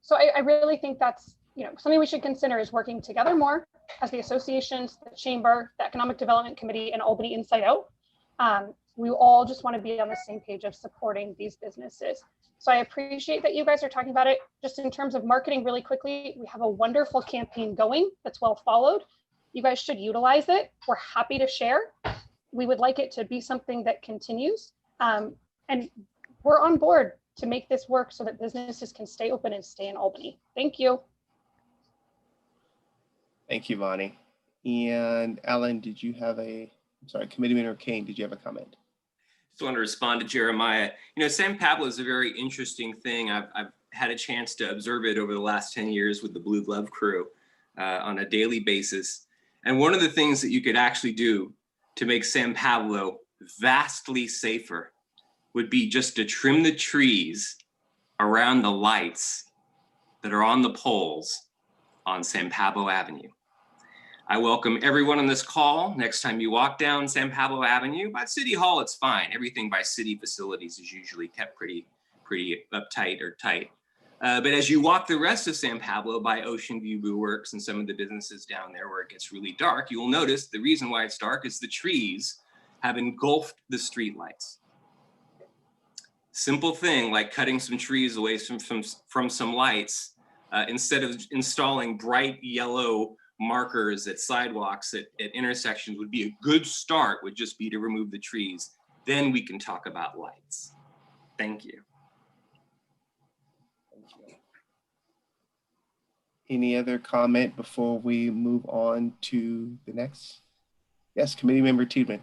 So I really think that's, something we should consider is working together more as the associations, the chamber, the Economic Development Committee, and Albany Inside Out. We all just want to be on the same page of supporting these businesses. So I appreciate that you guys are talking about it. Just in terms of marketing really quickly, we have a wonderful campaign going that's well followed. You guys should utilize it. We're happy to share. We would like it to be something that continues. And we're on board to make this work so that businesses can stay open and stay in Albany. Thank you. Thank you, Vonnie. And Alan, did you have Committee Member Kane, did you have a comment? Just want to respond to Jeremiah. You know, San Pablo is a very interesting thing. I've had a chance to observe it over the last 10 years with the Blue Glove crew on a daily basis. And one of the things that you could actually do to make San Pablo vastly safer would be just to trim the trees around the lights that are on the poles on San Pablo Avenue. I welcome everyone on this call. Next time you walk down San Pablo Avenue, by City Hall, it's fine. Everything by city facilities is usually kept pretty uptight or tight. But as you walk the rest of San Pablo by Ocean View Boo Works and some of the businesses down there where it gets really dark, you will notice the reason why it's dark is the trees have engulfed the street lights. Simple thing like cutting some trees away from some lights, instead of installing bright yellow markers at sidewalks at intersections would be a good start, would just be to remove the trees. Then we can talk about lights. Thank you. Any other comment before we move on to the next? Yes, Committee Member Tiedemann.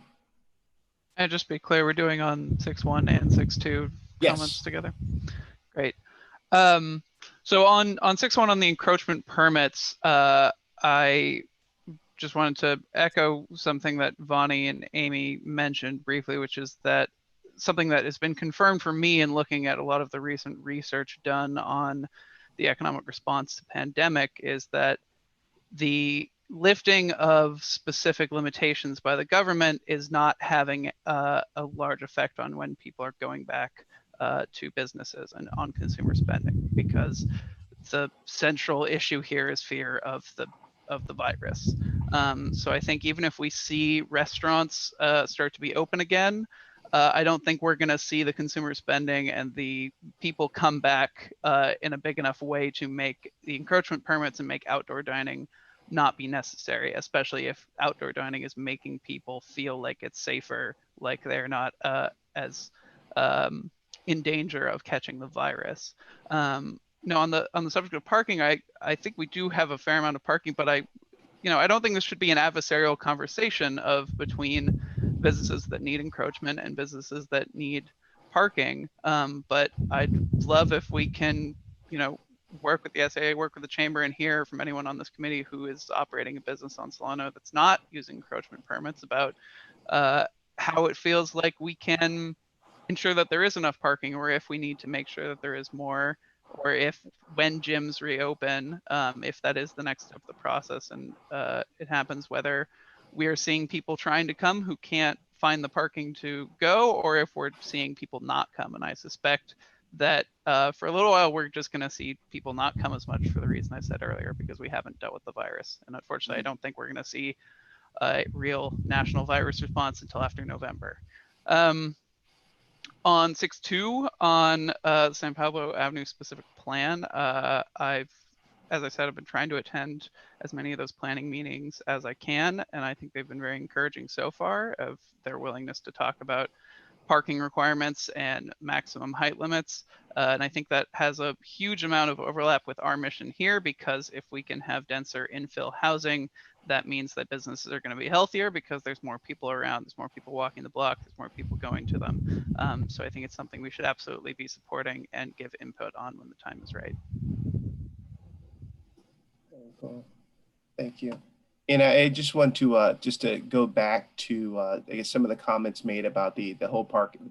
And just be clear, we're doing on 6.1 and 6.2 comments together. Great. So on 6.1 on the encroachment permits, I just wanted to echo something that Vonnie and Amy mentioned briefly, which is that something that has been confirmed for me in looking at a lot of the recent research done on the economic response to pandemic is that the lifting of specific limitations by the government is not having a large effect on when people are going back to businesses and on consumer spending, because the central issue here is fear of the virus. So I think even if we see restaurants start to be open again, I don't think we're going to see the consumer spending and the people come back in a big enough way to make the encroachment permits and make outdoor dining not be necessary, especially if outdoor dining is making people feel like it's safer, like they're not as in danger of catching the virus. No, on the subject of parking, I think we do have a fair amount of parking, but I don't think this should be an adversarial conversation between businesses that need encroachment and businesses that need parking. But I'd love if we can, work with the SAA, work with the chamber, and hear from anyone on this committee who is operating a business on Solano that's not using encroachment permits about how it feels like we can ensure that there is enough parking, or if we need to make sure that there is more, or if when gyms reopen, if that is the next step of the process and it happens, whether we are seeing people trying to come who can't find the parking to go, or if we're seeing people not come. And I suspect that for a little while, we're just going to see people not come as much for the reason I said earlier, because we haven't dealt with the virus. And unfortunately, I don't think we're going to see a real national virus response until after November. On 6.2, on San Pablo Avenue specific plan, as I said, I've been trying to attend as many of those planning meetings as I can, and I think they've been very encouraging so far of their willingness to talk about parking requirements and maximum height limits. And I think that has a huge amount of overlap with our mission here, because if we can have denser infill housing, that means that businesses are going to be healthier because there's more people around, there's more people walking the block, there's more people going to them. So I think it's something we should absolutely be supporting and give input on when the time is right. Thank you. And I just want to just to go back to I guess some of the comments made about the whole parking.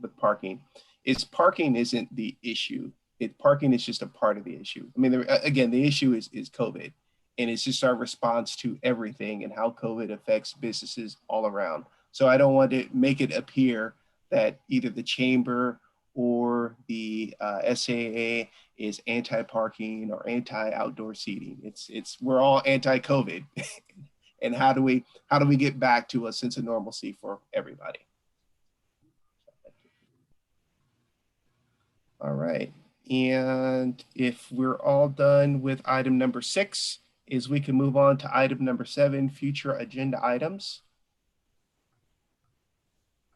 Parking isn't the issue. Parking is just a part of the issue. I mean, again, the issue is COVID, and it's just our response to everything and how COVID affects businesses all around. So I don't want to make it appear that either the chamber or the SAA is anti-parking or anti-outdoor seating. We're all anti-COVID. And how do we get back to a sense of normalcy for everybody? All right. And if we're all done with item number 6, is we can move on to item number 7, future agenda items.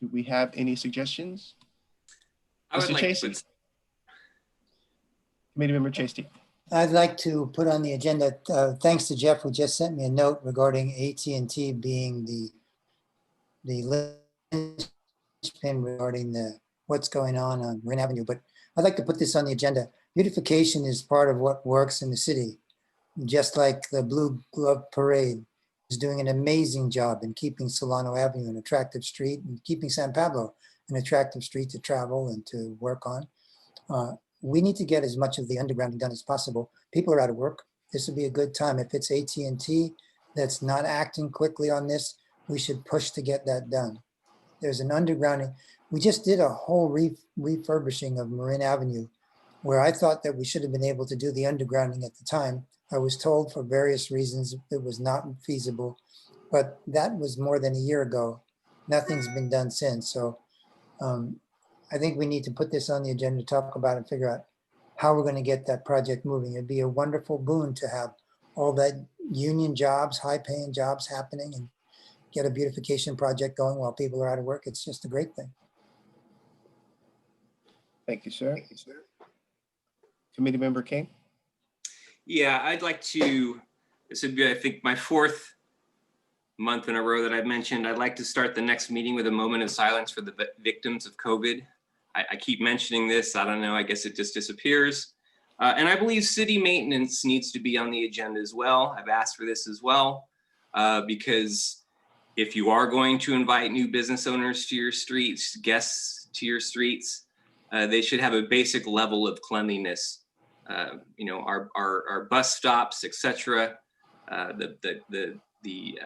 Do we have any suggestions? I would Mr. like to Chasey. put, Committee Member Chasey. I'd like to put on the agenda, thanks to Jeff, who just sent me a note regarding AT&T being the linchpin regarding what's going on Marin Avenue. But I'd like to put this on the agenda. Beautification is part of what works in the city. Just like the Blue Glove Parade is doing an amazing job in keeping Solano Avenue an attractive street and keeping San Pablo an attractive street to travel and to work on. We need to get as much of the undergrounding done as possible. People are out of work. This would be a good time. If it's AT&T that's not acting quickly on this, we should push to get that done. There's an undergrounding. We just did a whole refurbishing of Marin Avenue where I thought that we should have been able to do the undergrounding at the time. I was told for various reasons it was not feasible, but that was more than a year ago. Nothing's been done since. So I think we need to put this on the agenda to talk about and figure out how we're going to get that project moving. It'd be a wonderful boon to have all that union jobs, high paying jobs happening and get a beautification project going while people are out of work. It's just a great thing. Thank you, sir. Committee Member King. yeah, I'd like to, this would be, I think, my 4th month in a row that I've mentioned. I'd like to start the next meeting with a moment of silence for the victims of COVID. I keep mentioning this. I don't know. I guess it just disappears. And I believe city maintenance needs to be on the agenda as well. I've asked for this as well, because if you are going to invite new business owners to your streets, guests to your streets, they should have a basic level of cleanliness. You know, our bus stops, etc. The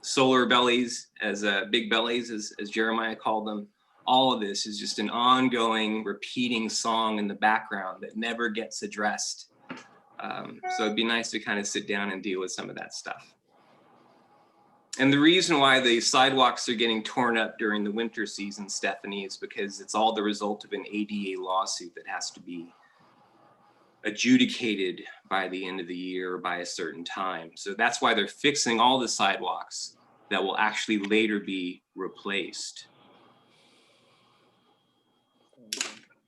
solar bellies, as big bellies, as Jeremiah called them. All of this is just an ongoing, repeating song in the background that never gets addressed. So it'd be nice to kind of sit down and deal with some of that stuff. And the reason why the sidewalks are getting torn up during the winter season, Stephanie, is because it's all the result of an ADA lawsuit that has to be adjudicated by the end of the year or by a certain time. So that's why they're fixing all the sidewalks that will actually later be replaced.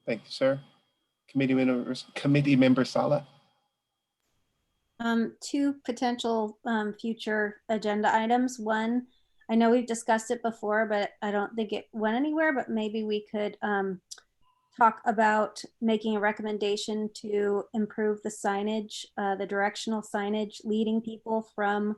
Thank you, sir. Committee Member Sala. 2 potential future agenda items. One, I know we've discussed it before, but I don't think it went anywhere, but maybe we could talk about making a recommendation to improve the signage, the directional signage leading people from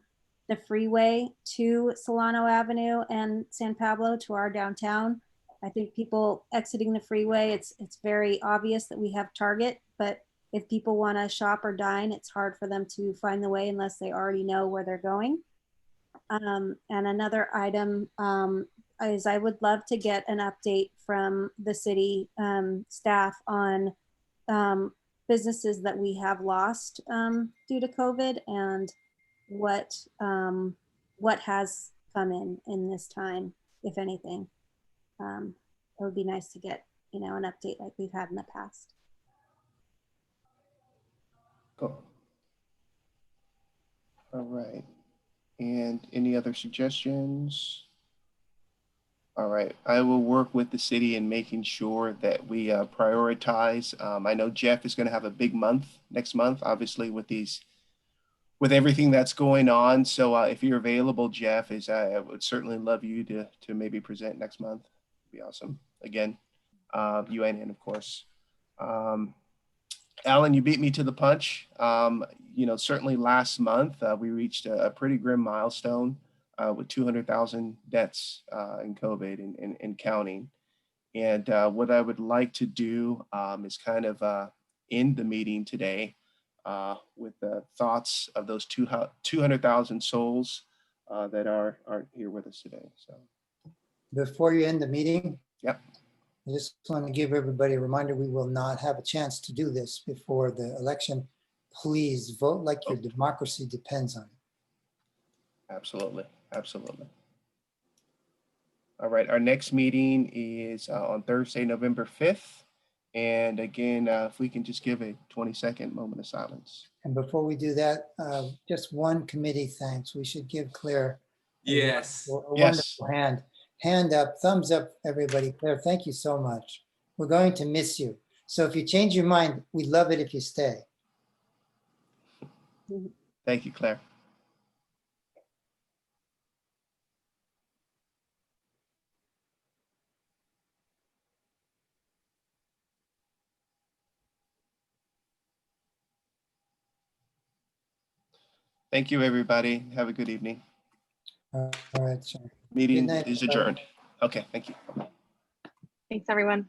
the freeway to Solano Avenue and San Pablo to our downtown. I think people exiting the freeway, it's very obvious that we have Target, but if people want to shop or dine, it's hard for them to find the way unless they already know where they're going. And another item is I would love to get an update from the city staff on businesses that we have lost due to COVID and what has come in this time, if anything. It would be nice to get, an update like we've had in the past. Cool. All right. And any other suggestions? All right. I will work with the city in making sure that we prioritize. I know Jeff is going to have a big month next month, obviously with everything that's going on. So if you're available, Jeff, I would certainly love you to maybe present next month. It'd be awesome. Again, you and Ann, of course. Alan, you beat me to the punch. Certainly last month we reached a pretty grim milestone with 200,000 deaths in COVID and counting. And what I would like to do is kind of end the meeting today with the thoughts of those 200,000 souls that aren't here with us today. So, Before you end the meeting, yep. I just want to give everybody a reminder, we will not have a chance to do this before the election. Please vote like your democracy depends on it. Absolutely. Absolutely. All right. Our next meeting is on Thursday, November 5th. And again, if we can just give a 20-second moment of silence. And before we do that, just one committee thanks. We should give Claire Yes. a Yes. wonderful hand up, thumbs up, everybody. Claire, thank you so much. We're going to miss you. So if you change your mind, we'd love it if you stay. Thank you, Claire. Thank you, everybody. Have a good evening. All right, sir. Meeting Good night, is everybody. adjourned. Okay, thank you. Thanks, everyone.